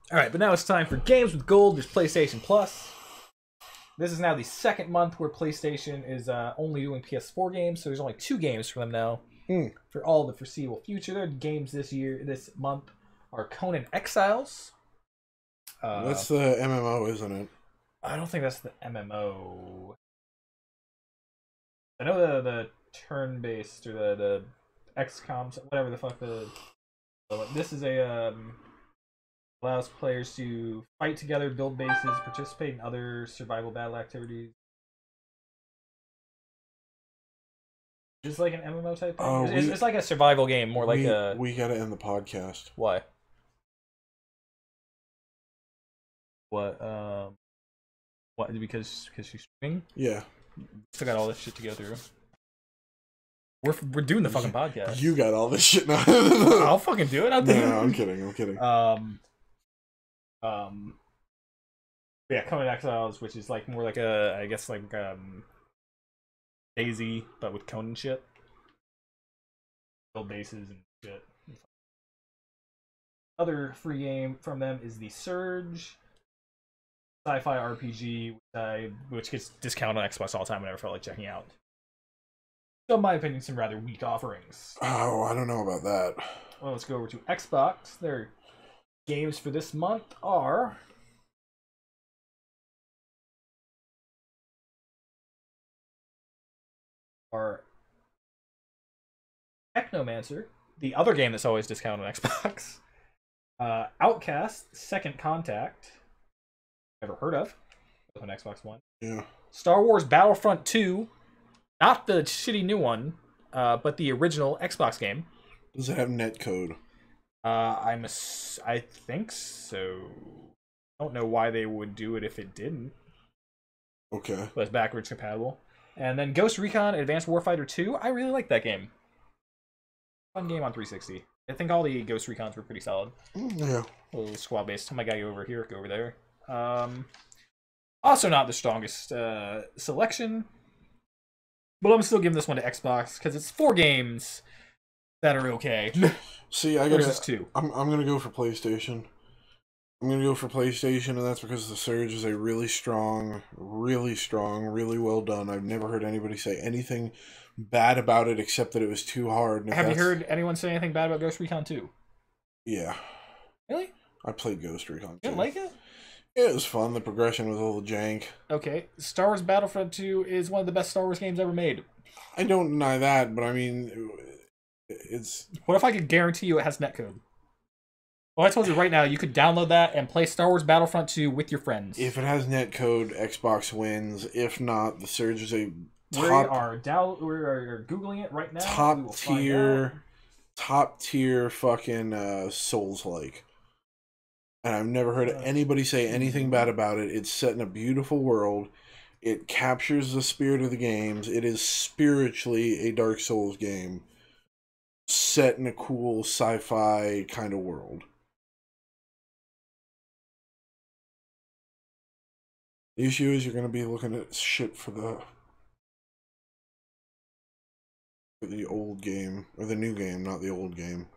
Alright, but now it's time for Games with Gold. There's PlayStation Plus. This is now the 2nd month where PlayStation is only doing PS4 games, so there's only 2 games for them now for all the foreseeable future. Their games this month are Conan Exiles. That's the MMO, isn't it? I don't think that's the MMO. I know the turn-based or the XCOM, whatever the fuck this is a allows players to fight together, build bases, participate in other survival battle activities. Just like an MMO type thing. It's like a survival game, more like a. We gotta end the podcast. Why? What? What? Because she's streaming? Yeah. Still got all this shit to go through. We're doing the fucking podcast. You got all this shit now. I'll fucking do it. No, I'm kidding. Yeah, Conan Exiles, which is like more like a, I guess like Daisy, but with Conan shit. Build bases and shit. Other free game from them is the Surge sci-fi RPG, which gets discounted on Xbox all the time. I never felt like checking out. So, in my opinion, some rather weak offerings. Oh, I don't know about that. Well, let's go over to Xbox. Their games for this month are Technomancer, the other game that's always discounted on Xbox. Outcast, Second Contact. Never heard of. On Xbox One. Yeah. Star Wars Battlefront 2. Not the shitty new one, but the original Xbox game. Does it have netcode? I think so. I don't know why they would do it if it didn't. Okay. But it's backwards compatible. And then Ghost Recon Advanced Warfighter 2. I really like that game. Fun game on 360. I think all the Ghost Recons were pretty solid. Yeah. A little squad based. My guy go over here, go over there. Also not the strongest selection, but I'm still giving this one to Xbox because it's 4 games that are okay. See, I versus 2. I'm gonna go for PlayStation. I'm gonna go for PlayStation, and that's because The Surge is a really strong, really well done. I've never heard anybody say anything bad about it except that it was too hard. Have you heard anyone say anything bad about Ghost Recon 2? Yeah. Really? I played Ghost Recon 2. You didn't like it? Yeah, it was fun. The progression was a little jank. Okay. Star Wars Battlefront 2 is one of the best Star Wars games ever made. I don't deny that, but I mean, it's... What if I could guarantee you it has netcode? Well, I told you right now, you could download that and play Star Wars Battlefront 2 with your friends. If it has netcode, Xbox wins. If not, The Surge is a top... We're Googling it right now. Top tier fucking Souls-like. And I've never heard anybody say anything bad about it. It's set in a beautiful world. It captures the spirit of the games. It is spiritually a Dark Souls game set in a cool sci-fi kind of world. The issue is you're going to be looking at shit for the old game, or the new game, not the old game.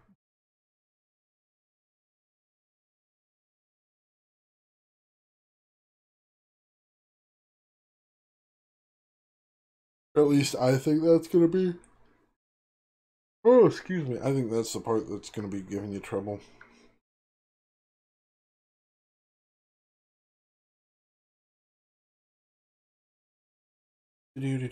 At least I think that's going to be... Oh, excuse me. I think that's the part that's going to be giving you trouble. Confirm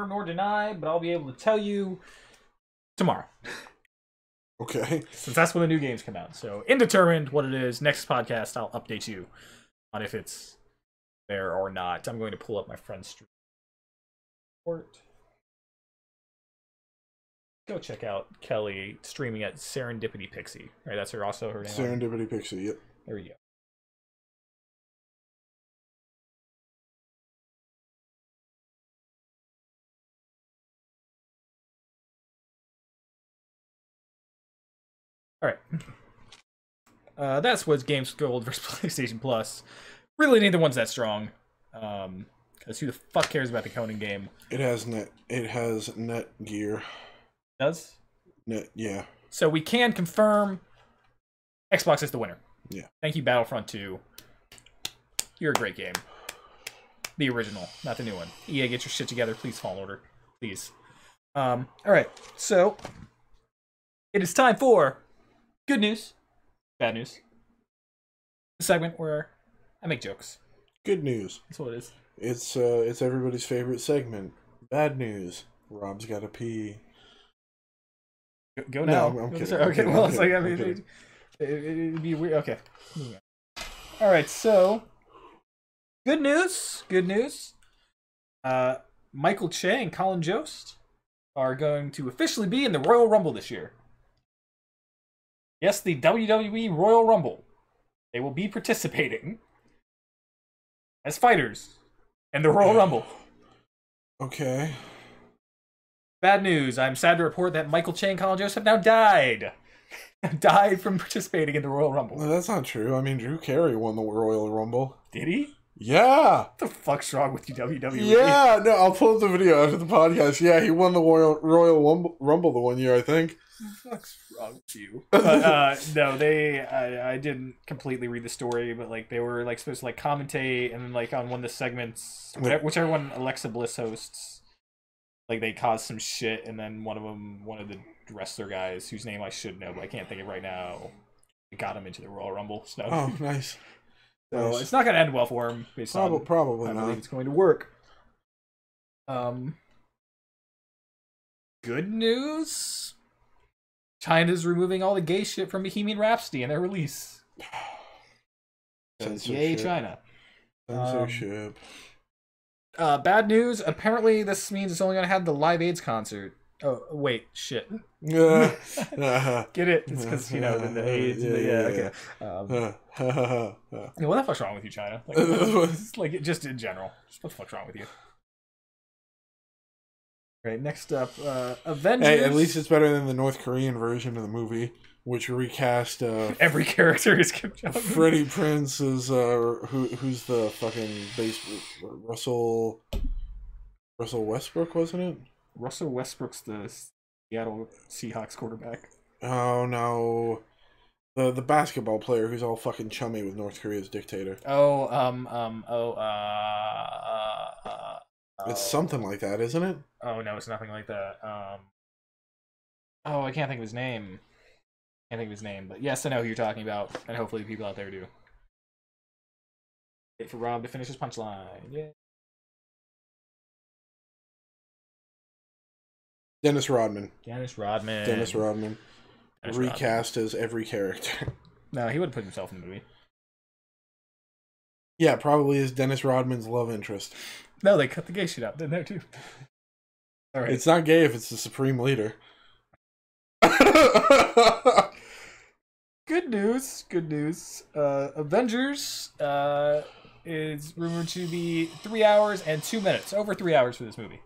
nor deny, but I'll be able to tell you tomorrow. Okay. Since that's when the new games come out. So, indeterminate what it is. Next podcast, I'll update you on if it's there or not. I'm going to pull up my friend's stream. Go check out Kelly streaming at Serendipity Pixie. Right, that's her also her name. Serendipity Pixie, yep. There we go. All right. That's what's Games Gold versus PlayStation Plus. Really, neither one's that strong. Because who the fuck cares about the Conan game? It has net gear. Does? Net, yeah. So we can confirm Xbox is the winner. Yeah. Thank you, Battlefront 2. You're a great game. The original, not the new one. EA, get your shit together. Please, Fallen Order. Please. All right. So it is time for good news, bad news. The segment where I make jokes. Good news. That's what it is. It's everybody's favorite segment. Bad news. Rob's got to pee. Go now. No, I'm kidding. Okay, well, it's like, I mean, it'd be weird. Okay. All right, so good news. Good news. Michael Che and Colin Jost are going to officially be in the Royal Rumble this year. Yes, the WWE Royal Rumble. They will be participating as fighters in the Royal Rumble. Okay. Bad news. I'm sad to report that Michael Che and Colin Jost have now died. Died from participating in the Royal Rumble. No, that's not true. I mean, Drew Carey won the Royal Rumble. Did he? Yeah. What the fuck's wrong with you, WWE? Yeah, no, I'll pull up the video after the podcast. Yeah, he won the Royal Rumble the one year, I think. What the fuck's wrong with you? But, no, I didn't completely read the story, but, like, they were, like, supposed to, like, commentate, and then, like, on one of the segments, whichever one Alexa Bliss hosts, like, they caused some shit, and then one of the wrestler guys, whose name I should know, but I can't think of right now, got him into the Royal Rumble. So. Oh, nice. So nice. It's not going to end well for him. Probably I not. believe it's going to work. Good news. China's removing all the gay shit from Bohemian Rhapsody in their release. Yay, China. Censorship. Bad news. Apparently, this means it's only going to have the Live AIDS concert Oh, wait, shit. Get Get it? It's because, you know, the AIDS. Okay. Yeah, what the fuck's wrong with you, China? Like, just in general. Just what the fuck's wrong with you? Right, next up, Avengers. Hey, at least it's better than the North Korean version of the movie, which recast every character is Kim Jong-un. Freddie Prinze is who's the fucking Russell Westbrook, wasn't it? Russell Westbrook's the Seattle Seahawks quarterback. Oh no, the basketball player who's all fucking chummy with North Korea's dictator. It's something like that, isn't it? Oh no, it's nothing like that. I can't think of his name. But yes, I know who you're talking about, and hopefully people out there do. Wait for Rob to finish his punchline. Yeah. Dennis Rodman. Recast as every character. No, he would have put himself in the movie. Yeah, probably is Dennis Rodman's love interest. No, they cut the gay shit out, didn't they, too? All right. It's not gay if it's the supreme leader. Good news. Avengers is rumored to be 3 hours and 2 minutes. Over 3 hours for this movie.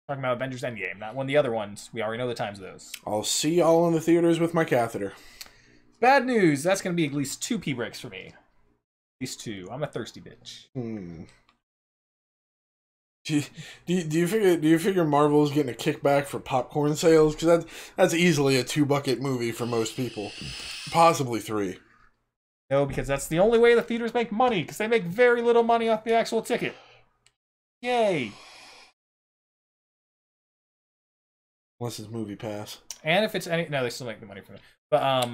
Talking about Avengers Endgame, not one of the other ones. We already know the times of those. I'll see y'all in the theaters with my catheter. Bad news. That's going to be at least 2 pee breaks for me. At least 2. I'm a thirsty bitch. Do you figure Marvel's getting a kickback for popcorn sales? Because that's easily a 2-bucket movie for most people. Possibly 3. No, because that's the only way the theaters make money, because they make very little money off the actual ticket. Yay! Unless it's Movie Pass. And if it's any... No, they still make the money from it. But,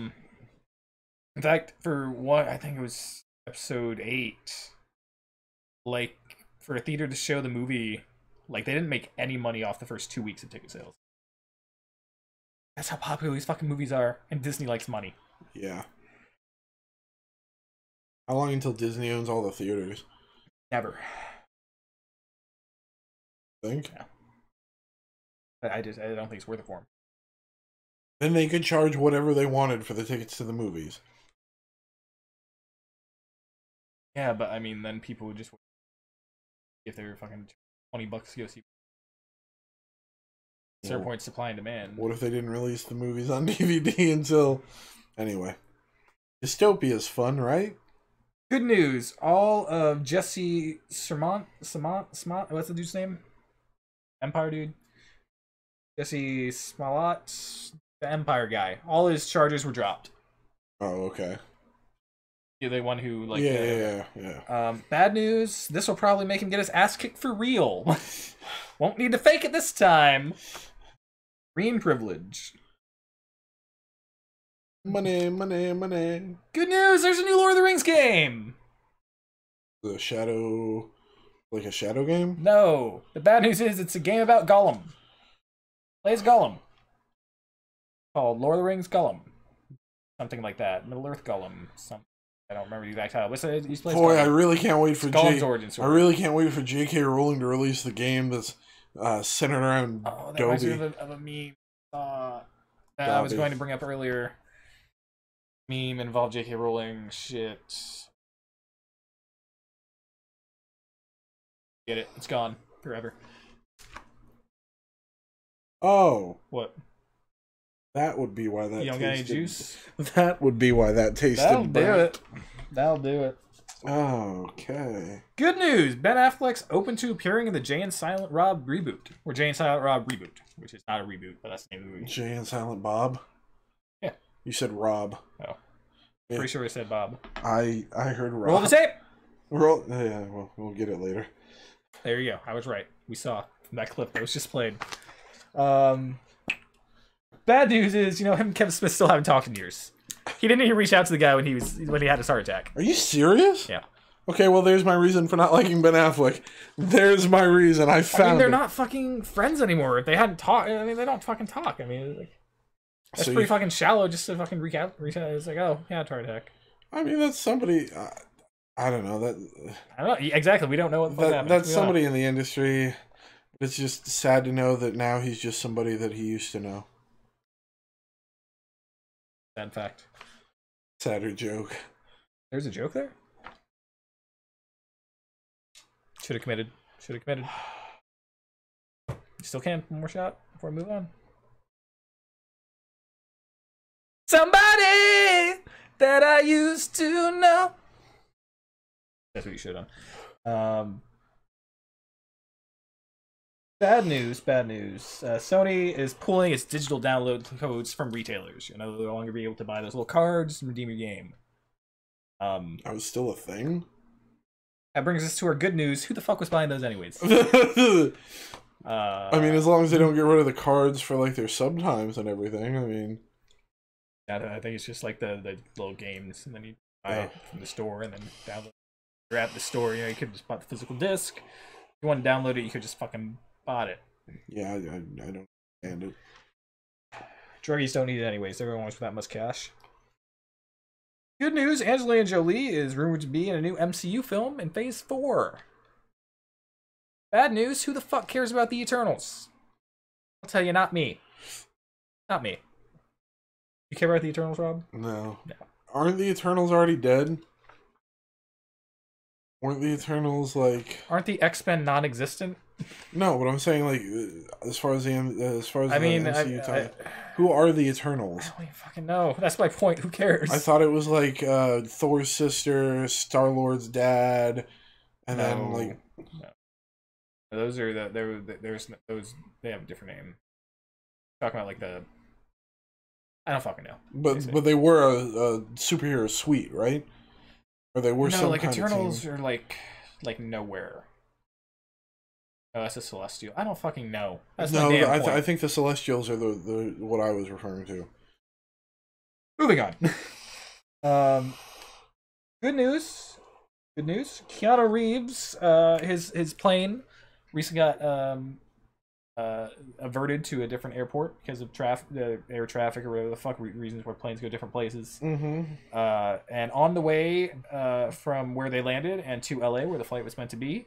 in fact, for what... I think it was episode 8. Like, for a theater to show the movie, like, they didn't make any money off the first 2 weeks of ticket sales. That's how popular these fucking movies are, and Disney likes money. Yeah. How long until Disney owns all the theaters? Never. Think? Yeah. I don't think it's worth it for them. Then they could charge whatever they wanted for the tickets to the movies. Yeah, but I mean, then people would just... If they were fucking $20 to go see... Certain point, supply and demand. What if they didn't release the movies on DVD until... Anyway. Dystopia's fun, right? Good news. All of Jesse Smollett, what's the dude's name? Empire dude? Jesse Smollett, the Empire guy. All his charges were dropped. Oh, okay. You're the one who, like... Yeah. Bad news. This will probably make him get his ass kicked for real. Won't need to fake it this time. Green privilege. Money. Good news. There's a new Lord of the Rings game. The Shadow... Like a Shadow game? No. The bad news is it's a game about Gollum. Plays Gollum. Called Lord of the Rings Gollum. Something like that. Middle Earth Gollum. I don't remember the exact title. What's it? Boy, I really can't wait for Gollum's origin story. I really can't wait for J.K. Rowling to release the game that's centered around that Dobby. reminds me of a meme that I was going to bring up earlier. Meme involved J.K. Rowling. Shit. Get it. It's gone. Forever. Oh. What? That would be why that You don't got any juice? That would be why that tasted That'll do it. Okay. Good news! Ben Affleck's open to appearing in the Jay and Silent Rob reboot. Or Jay and Silent Rob reboot. Which is not a reboot, but that's the name of the movie. Jay and Silent Bob? Yeah. You said Rob. Oh. Yeah. Pretty sure I said Bob. I heard Rob. Roll the tape! Yeah, well, we'll get it later. There you go. I was right. We saw that clip that was just played. Bad news is, him and Kevin Smith still haven't talked in years. He didn't even reach out to the guy when he had his heart attack. Are you serious? Yeah. Okay, well, there's my reason for not liking Ben Affleck. There's my reason. I found they're not fucking friends anymore. If they hadn't talked, they don't fucking talk. That's pretty fucking shallow just to fucking reach out. It's like, oh, yeah, heart attack. I mean, that's somebody... I don't know. I don't know. Exactly. We don't know what the fuck happened. That's somebody in the industry It's just sad to know that now he's just somebody that he used to know. Sad fact. Sadder joke. There's a joke there? Should have committed. Should have committed. You still can. One more shot before we move on. Somebody that I used to know. That's what you should have done. Bad news, bad news. Sony is pulling its digital download codes from retailers. You know, they'll no longer be able to buy those little cards and redeem your game. That was still a thing? That brings us to our good news. Who the fuck was buying those anyways? I mean, as long as they don't get rid of the cards for, like, their subtimes and everything, I mean... I think it's just like the little games, and then you buy it from the store, and then download it. You're at the store, you know, you could just buy the physical disc. If you want to download it, you could just fucking bought it. Yeah, I don't understand it. Druggies don't need it anyways. Everyone wants that much cash. Good news, Angelina Jolie is rumored to be in a new MCU film in Phase 4. Bad news, who the fuck cares about the Eternals? I'll tell you, not me. Not me. You care about the Eternals, Rob? No. No. Aren't the Eternals already dead? Weren't the Eternals, like... Aren't the X-Men non-existent? No, but I'm saying, like, as far as the MCU who are the Eternals? I don't even fucking know. That's my point. Who cares? I thought it was, like, Thor's sister, Star-Lord's dad, and then, like... No. Those are those, they have a different name. Talking about, like, the... I don't fucking know. But they were a superhero suite, right? Or they were some like kind Eternals of team. are like nowhere. Oh, that's a Celestial. I don't fucking know. That's no, my damn point. I think the Celestials are the what I was referring to. Moving on. Good news. Good news. Keanu Reeves, his plane recently got averted to a different airport because of air traffic or whatever the fuck reasons where planes go different places. Mm-hmm. And on the way from where they landed and to LA where the flight was meant to be,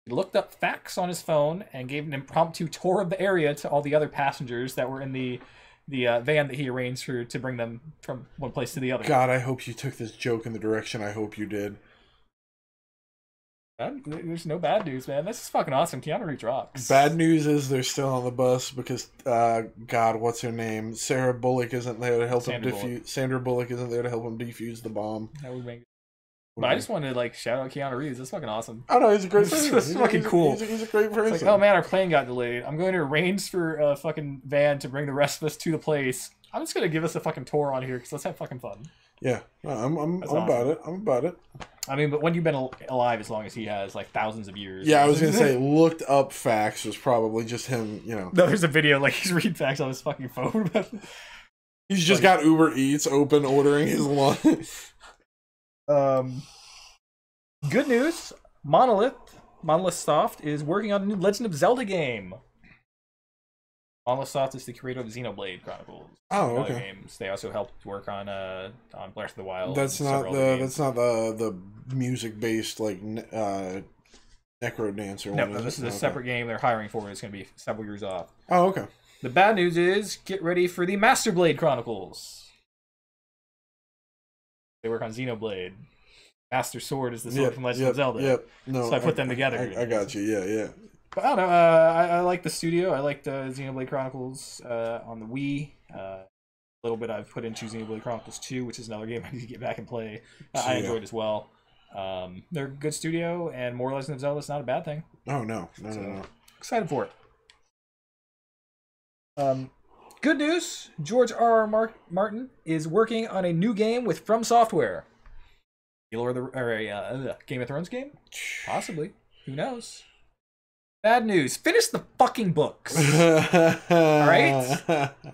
he looked up facts on his phone and gave an impromptu tour of the area to all the other passengers that were in the van that he arranged to bring them from one place to the other. God, I hope you took this joke in the direction I hope you did. There's no bad news, man. This is fucking awesome. Keanu Reeves rocks. Bad news is they're still on the bus because, God, what's her name? Sarah Bullock isn't there to help him defuse. Sandra Bullock isn't there to help him defuse the bomb. That would make. But I just wanted to like shout out Keanu Reeves. That's fucking awesome. I know he's a great person. It's fucking cool. He's a great person. It's like, oh man, our plane got delayed. I'm going to arrange for a fucking van to bring the rest of us to the place. I'm just gonna give us a fucking tour on here because let's have fucking fun. Yeah, I'm awesome. About it. I'm about it. I mean, but when you've been alive as long as he has, like thousands of years. Yeah, I was gonna say looked up facts was probably just him. You know, no, there's a video like he's reading facts on his fucking phone. He's just got Uber Eats open, ordering his lunch. Good news, Monolith Soft is working on a new Legend of Zelda game. Monolith Soft is the creator of Xenoblade Chronicles. Oh, okay. Games. They also helped work on Breath of the Wild. That's not the music based like Necro Dancer. No, this is a separate game they're hiring for. It's going to be several years off. Oh, okay. The bad news is get ready for the Master Blade Chronicles. They work on Xenoblade. Master Sword is the sword from Legend of Zelda. Yep. No, so I put them together. I got you. Yeah. But I don't know. I like the studio. I like the Xenoblade Chronicles on the Wii. A little bit I've put into Xenoblade Chronicles 2, which is another game I need to get back and play. I enjoyed as well. They're a good studio, and more Legend of Zelda is not a bad thing. Oh, no. Excited for it. Good news. George R.R. Martin is working on a new game with From Software. Game of Thrones game? Possibly. Who knows? Bad news. Finish the fucking books. Alright?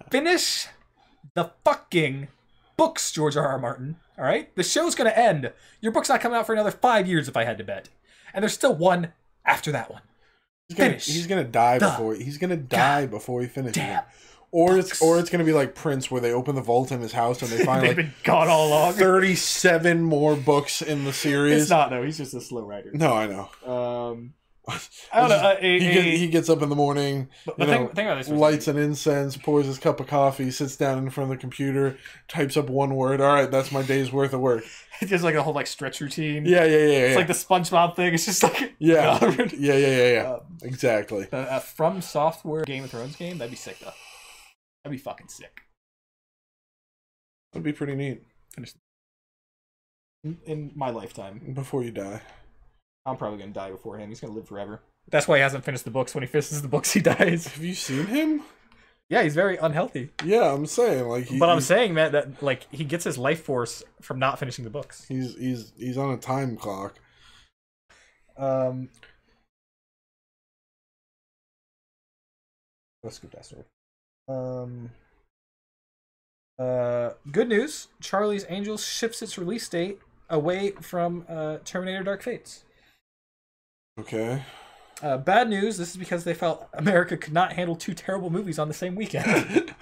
Finish the fucking books, George R.R. Martin. Alright? The show's gonna end. Your book's not coming out for another 5 years if I had to bet. And there's still one after that one. He's gonna die before he finishes it. Or it's gonna be like Prince, where they open the vault in his house and they find They've been gone all along. 37 more books in the series. It's not though. He's just a slow writer. No, I know. I don't know. He gets up in the morning, think about this lights an incense, pours his cup of coffee, sits down in front of the computer, types up one word. All right, that's my day's worth of work. It's just like a whole like stretch routine. Yeah. It's like the SpongeBob thing. It's just like yeah. Exactly. From Software Game of Thrones game. That'd be sick though. That'd be fucking sick. That'd be pretty neat. In my lifetime. Before you die. I'm probably gonna die before him. He's gonna live forever. That's why he hasn't finished the books. When he finishes the books, he dies. Have you seen him? Yeah, he's very unhealthy. Yeah, I'm saying like. I'm saying, man, that like he gets his life force from not finishing the books. He's on a time clock. Let's scoop that story. Good news. Charlie's Angels shifts its release date away from Terminator Dark Fates. Okay. Bad news. This is because they felt America could not handle two terrible movies on the same weekend.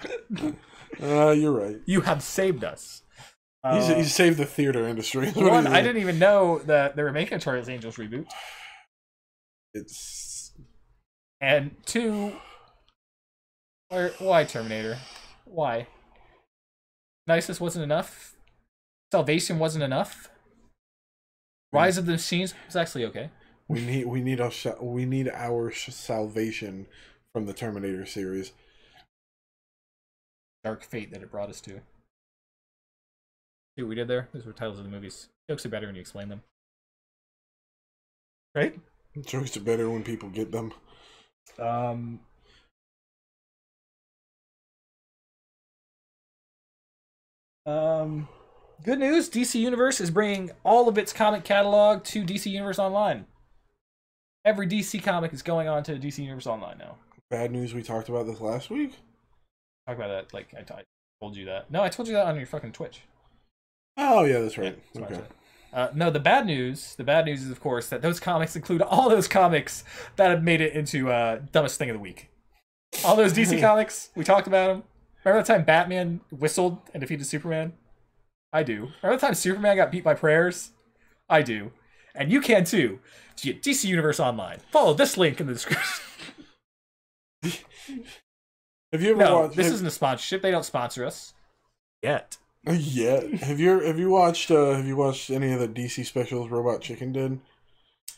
You're right. You have saved us. He's saved the theater industry. One, I didn't even know that they were making a Charlie's Angels reboot. And two, why Terminator? Why? Nisus wasn't enough. Salvation wasn't enough. Rise of the Machines was actually okay. We need our salvation from the Terminator series. Dark fate that it brought us to. See what we did there? Those were titles of the movies. Jokes are better when you explain them. Right? Jokes are better when people get them. Good news, DC Universe is bringing all of its comic catalog to DC Universe Online. Every DC comic is going on to DC Universe Online now. Bad news, we talked about this last week? Talk about that, like, I told you that. No, I told you that on your fucking Twitch. Oh, yeah, that's right. Yeah, that's okay. No, the bad news is, of course, that those comics include all those comics that have made it into Dumbest Thing of the Week. All those DC comics, we talked about them. Remember the time Batman whistled and defeated Superman? I do. Remember the time Superman got beat by prayers? I do. And you can too. To get DC Universe Online, follow this link in the description. Have you ever watched? This isn't a sponsorship. They don't sponsor us yet. Yet. Have you watched any of the DC specials Robot Chicken did?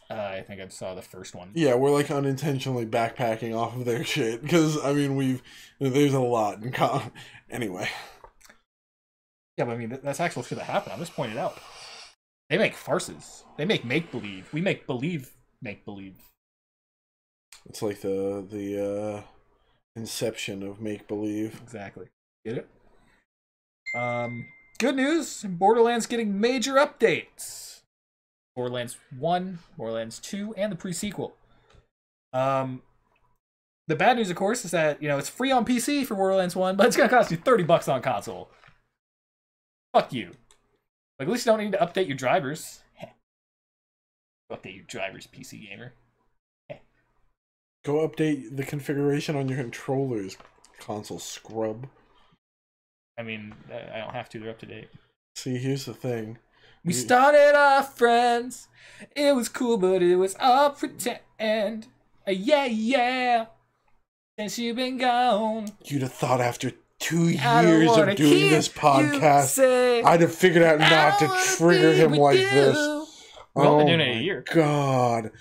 I think I saw the first one. Yeah, we're like unintentionally backpacking off of their shit because I mean there's a lot in anyway. Yeah, but I mean that's actual shit that happened. I'm just pointing it out. They make farces. They make make believe. We make believe make believe. It's like the inception of make believe. Exactly. Get it? Good news. Borderlands getting major updates. Borderlands 1, Borderlands 2, and the pre-sequel. The bad news, of course, is that, it's free on PC for Borderlands 1, but it's going to cost you $30 on console. Fuck you. Like, at least you don't need to update your drivers. Update your drivers, PC gamer. Go update the configuration on your controllers, console scrub. I mean, I don't have to. They're up to date. See, here's the thing. We started off friends. It was cool, but it was all pretend. Yeah. Since you've been gone. You'd have thought after 2 years of doing this podcast, I'd have figured out not to trigger him like this. We've only been doing it a year. God.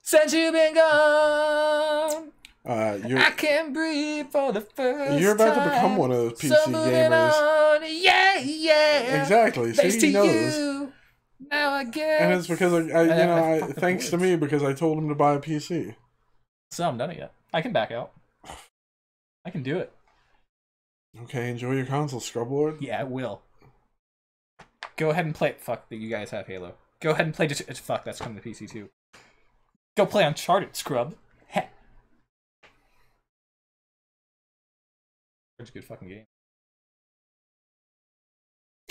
Since you've been gone. I can't breathe for the first time. You're about to become one of those PC gamers. On. Yeah. Exactly. See, he knows. You. Now I guess. And it's because I thanks to me because I told him to buy a PC. So I'm done it yet. I can back out. I can do it. Okay, enjoy your console, Scrublord. Yeah, I will. Go ahead and play. Fuck, you guys have Halo. Go ahead and play. Fuck, that's coming to PC too. Go play Uncharted, scrub. Heh. It's a good fucking game.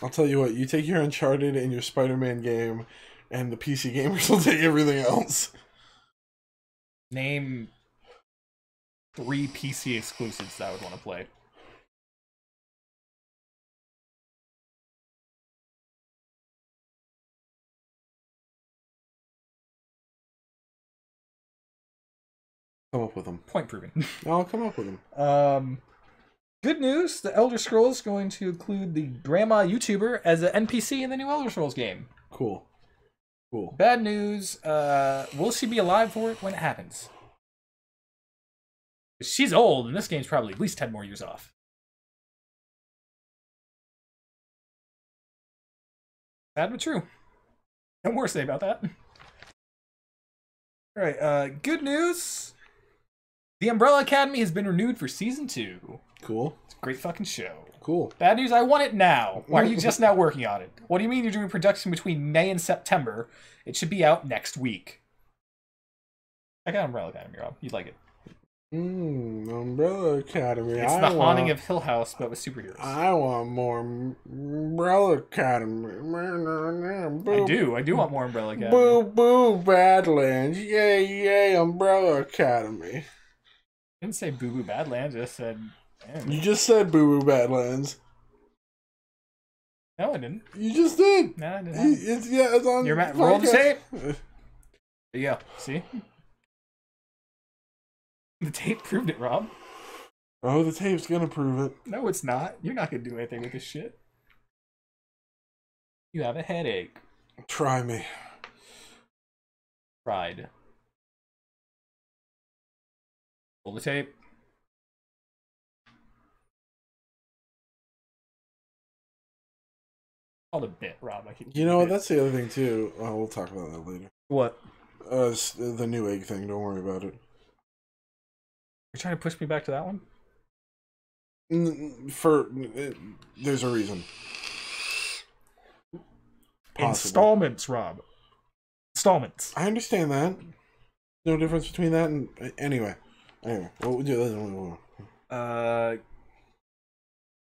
I'll tell you what, you take your Uncharted and your Spider-Man game, and the PC gamers will take everything else. Name 3 PC exclusives that I would want to play. Come up with them. Point proving. I'll come up with them. Good news, the Elder Scrolls is going to include the grandma YouTuber as an NPC in the new Elder Scrolls game. Cool. Bad news, will she be alive for it when it happens? She's old, and this game's probably at least 10 more years off. Sad but true. No more to say about that. Alright, good news. The Umbrella Academy has been renewed for Season 2. Cool. It's a great fucking show. Cool. Bad news, I want it now. Why are you just now working on it? What do you mean you're doing production between May and September? It should be out next week. Check out Umbrella Academy, Rob. You'd like it. Umbrella Academy. It's the Haunting of Hill House, but with superheroes. I want more Umbrella Academy. I do want more Umbrella Academy. Boo boo Badlands. Yay, Umbrella Academy. I didn't say Boo Boo Badlands, I just said... You just said Boo Boo Badlands. No, I didn't. You just did. No, I didn't. It's on. Roll the tape. There you go. See? The tape proved it, Rob. Oh, the tape's gonna prove it. No, it's not. You're not gonna do anything with this shit. You have a headache. Try me. Pride. Roll the tape. Called a bit, Rob. You know what? That's the other thing too. Oh, we'll talk about that later. What? The new egg thing. Don't worry about it. You're trying to push me back to that one? There's a reason. Possible. Installments, Rob. Installments. I understand that. No difference between that and anyway. What we do?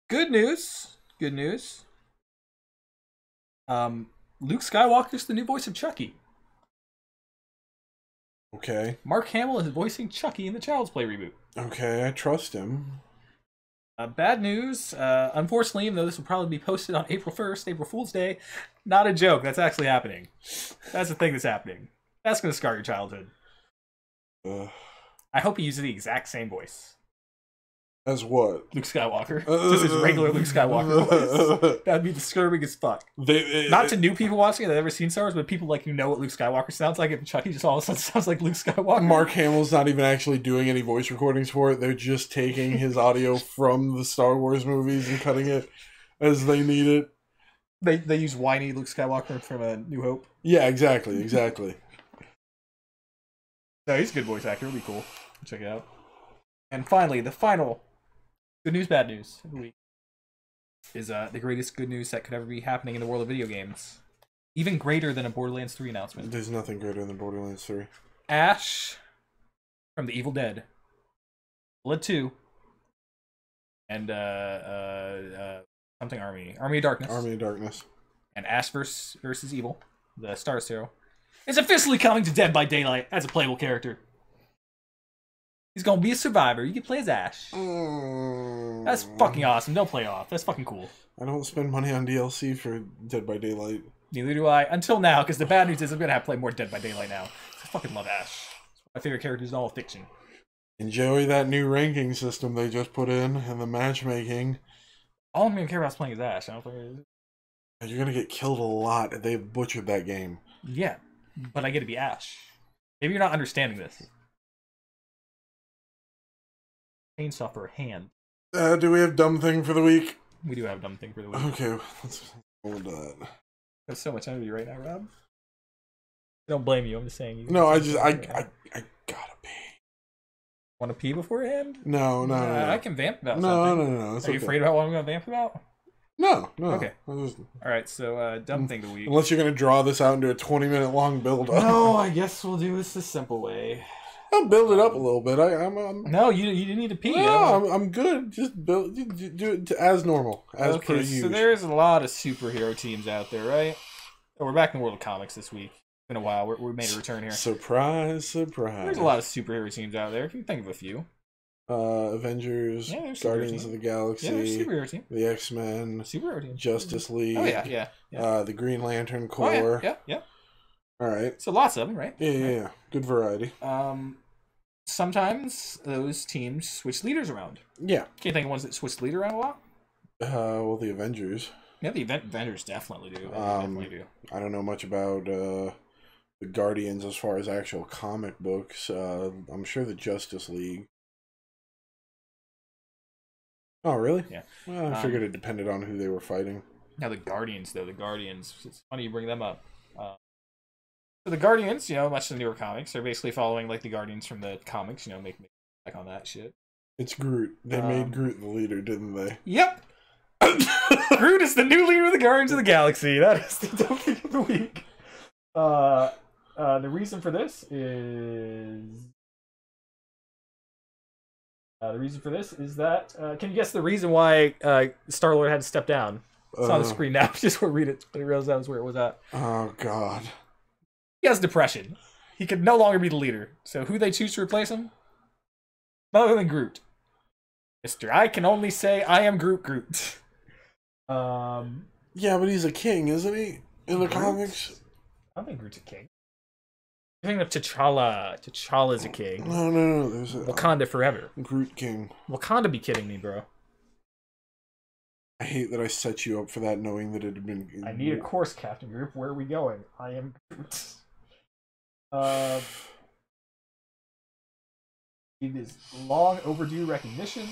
Good news. Good news. Luke Skywalker's the new voice of Chucky. Okay. Mark Hamill is voicing Chucky in the Child's Play reboot. Okay, I trust him. Bad news. Unfortunately, even though this will probably be posted on April 1st, April Fool's Day, not a joke. That's actually happening. That's the thing that's happening. That's going to scar your childhood. I hope he uses the exact same voice. As what? Luke Skywalker. Just his regular Luke Skywalker voice. That'd be disturbing as fuck. Not to new people watching it that have never seen Star Wars, but people like who know what Luke Skywalker sounds like, and Chucky just all of a sudden sounds like Luke Skywalker. Mark Hamill's not even actually doing any voice recordings for it. They're just taking his audio from the Star Wars movies and cutting it as they need it. They use whiny Luke Skywalker from A New Hope. Yeah, exactly. No, he's a good voice actor. It'll be cool. Check it out. And finally, the final good news, bad news of the week is the greatest good news that could ever be happening in the world of video games. Even greater than a Borderlands 3 announcement. There's nothing greater than Borderlands 3. Ash from The Evil Dead, Blood 2, and something Army of Darkness. Army of Darkness. And Ash versus Evil, the Star Zero, is officially coming to Dead by Daylight as a playable character. He's gonna be a survivor. You can play as Ash. That's fucking awesome. Don't play off. That's fucking cool. I don't spend money on DLC for Dead by Daylight. Neither do I. Until now, because the bad news is I'm gonna have to play more Dead by Daylight now. I fucking love Ash. My favorite character is all fiction. Enjoy that new ranking system they just put in and the matchmaking. All I'm gonna care about is playing as Ash. I don't think you're gonna get killed a lot. They've butchered that game. Yeah, but I get to be Ash. Maybe you're not understanding this. Chainsaw for a hand. Do we have dumb thing for the week? We do have dumb thing for the week. Okay, let's go into that. There's so much energy right now, Rob. I don't blame you. I'm just saying. You no, I gotta pee. Want to pee beforehand? No. I can vamp about something. No. Are you afraid about what I'm gonna vamp about? No. Okay. All right. So, dumb thing of the week. Unless you're gonna draw this out into a 20-minute long build-up. No, I guess we'll do this the simple way. I'll build it up a little bit. No, you didn't need to pee. No, I'm good. Just do it as normal, as per usual. So there's a lot of superhero teams out there, right? Oh, we're back in the world of comics this week. It's been a while. We made a return here. Surprise! There's a lot of superhero teams out there. Can you think of a few? Avengers, Guardians of the Galaxy, superhero team. The X-Men, superhero team. Justice League. Oh yeah. The Green Lantern Corps. Yeah. All right. So lots of them, right? Yeah. Good variety. sometimes those teams switch leaders around. Yeah. Can you think of ones that switch leader around a lot? Well, the Avengers. Yeah, the Avengers definitely do. Definitely do. I don't know much about the Guardians as far as actual comic books. I'm sure the Justice League. Oh, really? Yeah. Well, I figured it depended on who they were fighting. Now the Guardians, though, it's funny you bring them up. So the Guardians, much the newer comics, are basically following like the Guardians from the comics, making back on that shit. It's Groot. They made Groot the leader, didn't they? Yep. Groot is the new leader of the Guardians of the Galaxy. That is the topic of the week. The reason for this is that can you guess the reason why Star-Lord had to step down? It's on the screen now. Just want to read it, but I realized that was where it was at. Oh God. He has depression. He could no longer be the leader. So who they choose to replace him? None other than Groot. Mister, I can only say I am Groot. Yeah, but he's a king, isn't he? In the comics? I don't think Groot's a king. You're thinking of T'Challa. T'Challa's a king. No. There's a Wakanda forever. Groot king. Wakanda be kidding me, bro. I hate that I set you up for that knowing that it had been... I need a course, Captain Group. Where are we going? I am Groot. It is long overdue recognition.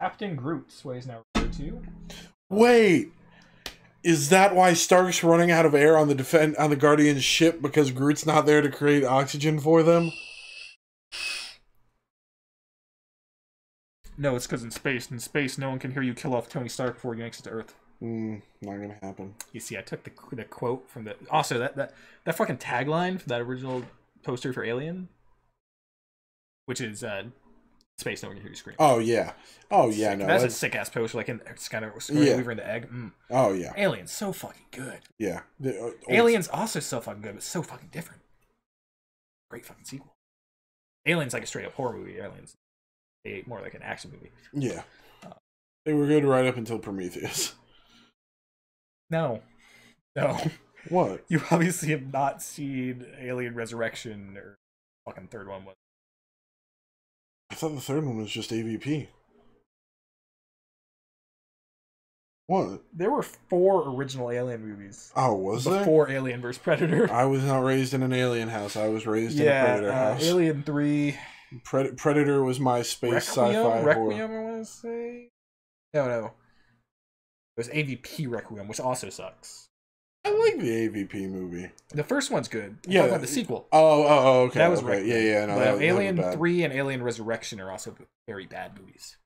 Captain Groot's what he's now referred to. Wait! Is that why Stark's running out of air on the Guardian's ship because Groot's not there to create oxygen for them? No, it's because in space, no one can hear you kill off Tony Stark before he makes it to Earth. Not gonna happen. You see, I took the quote from the... Also, that fucking tagline for that original poster for Alien, which is, space, no one can hear you scream. Oh, yeah. Oh, yeah, no. That's a sick-ass poster, like, it's kind of Weaver in the egg. Oh, yeah. Alien's so fucking good. Yeah. Alien's also so fucking good, but so fucking different. Great fucking sequel. Alien's like a straight-up horror movie. Alien's more like an action movie. Yeah. They were good right up until Prometheus. No. What? You obviously have not seen Alien Resurrection or fucking third one was. I thought the third one was just AVP. What? There were 4 original Alien movies. Oh, was there? Before Alien vs. Predator. I was not raised in an alien house. I was raised in a Predator house. Alien 3. Predator was my space sci-fi horror. Requiem, I want to say? No. It was AVP Requiem, which also sucks. I like the AVP movie. The first one's good. I'm yeah. talking about the sequel. Oh, okay. That was okay. Requiem. Yeah. No, but Alien 3 and Alien Resurrection are also very bad movies.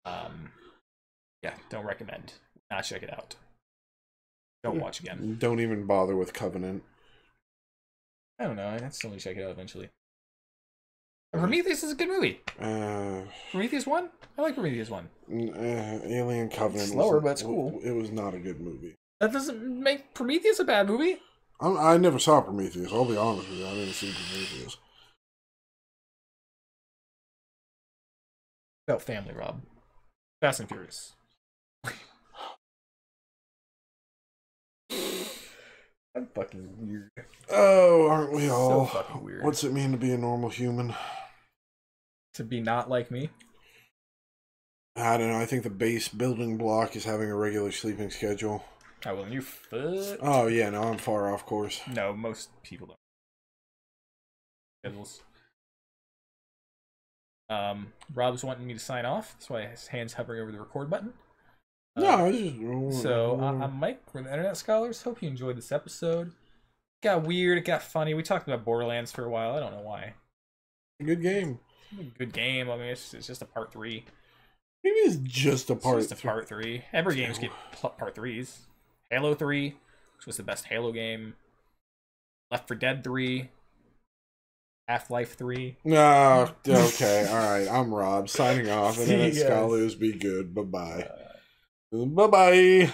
Yeah, don't recommend. Not check it out. Don't watch again. Don't even bother with Covenant. I don't know. I'd still need to check it out eventually. Prometheus is a good movie. Prometheus 1? I like Prometheus 1. Alien Covenant. It's slower, but it's cool. It was not a good movie. That doesn't make Prometheus a bad movie. I never saw Prometheus. I'll be honest with you. I didn't see Prometheus. About family, Rob. Fast and Furious. I'm fucking weird. Oh, aren't we all? So fucking weird. What's it mean to be a normal human? To be not like me? I don't know. I think the base building block is having a regular sleeping schedule. Oh, well, you foot. Oh, yeah. No, I'm far off course. No, most people don't. Schedules. Rob's wanting me to sign off. That's why his hand's hovering over the record button. No, it's just... So, I'm Mike. We're the Internet Scholars. Hope you enjoyed this episode. It got weird. It got funny. We talked about Borderlands for a while. I don't know why. Good game. Good game. I mean, it's just a part 3. Maybe it's just a part. It's just a part 3. Every game's get part 3s. Halo 3, which was the best Halo game. Left 4 Dead 3. Half-Life 3. No, okay, alright. I'm Rob, signing off. See you Internet guys. Scholars, be good. Bye-bye. Bye-bye.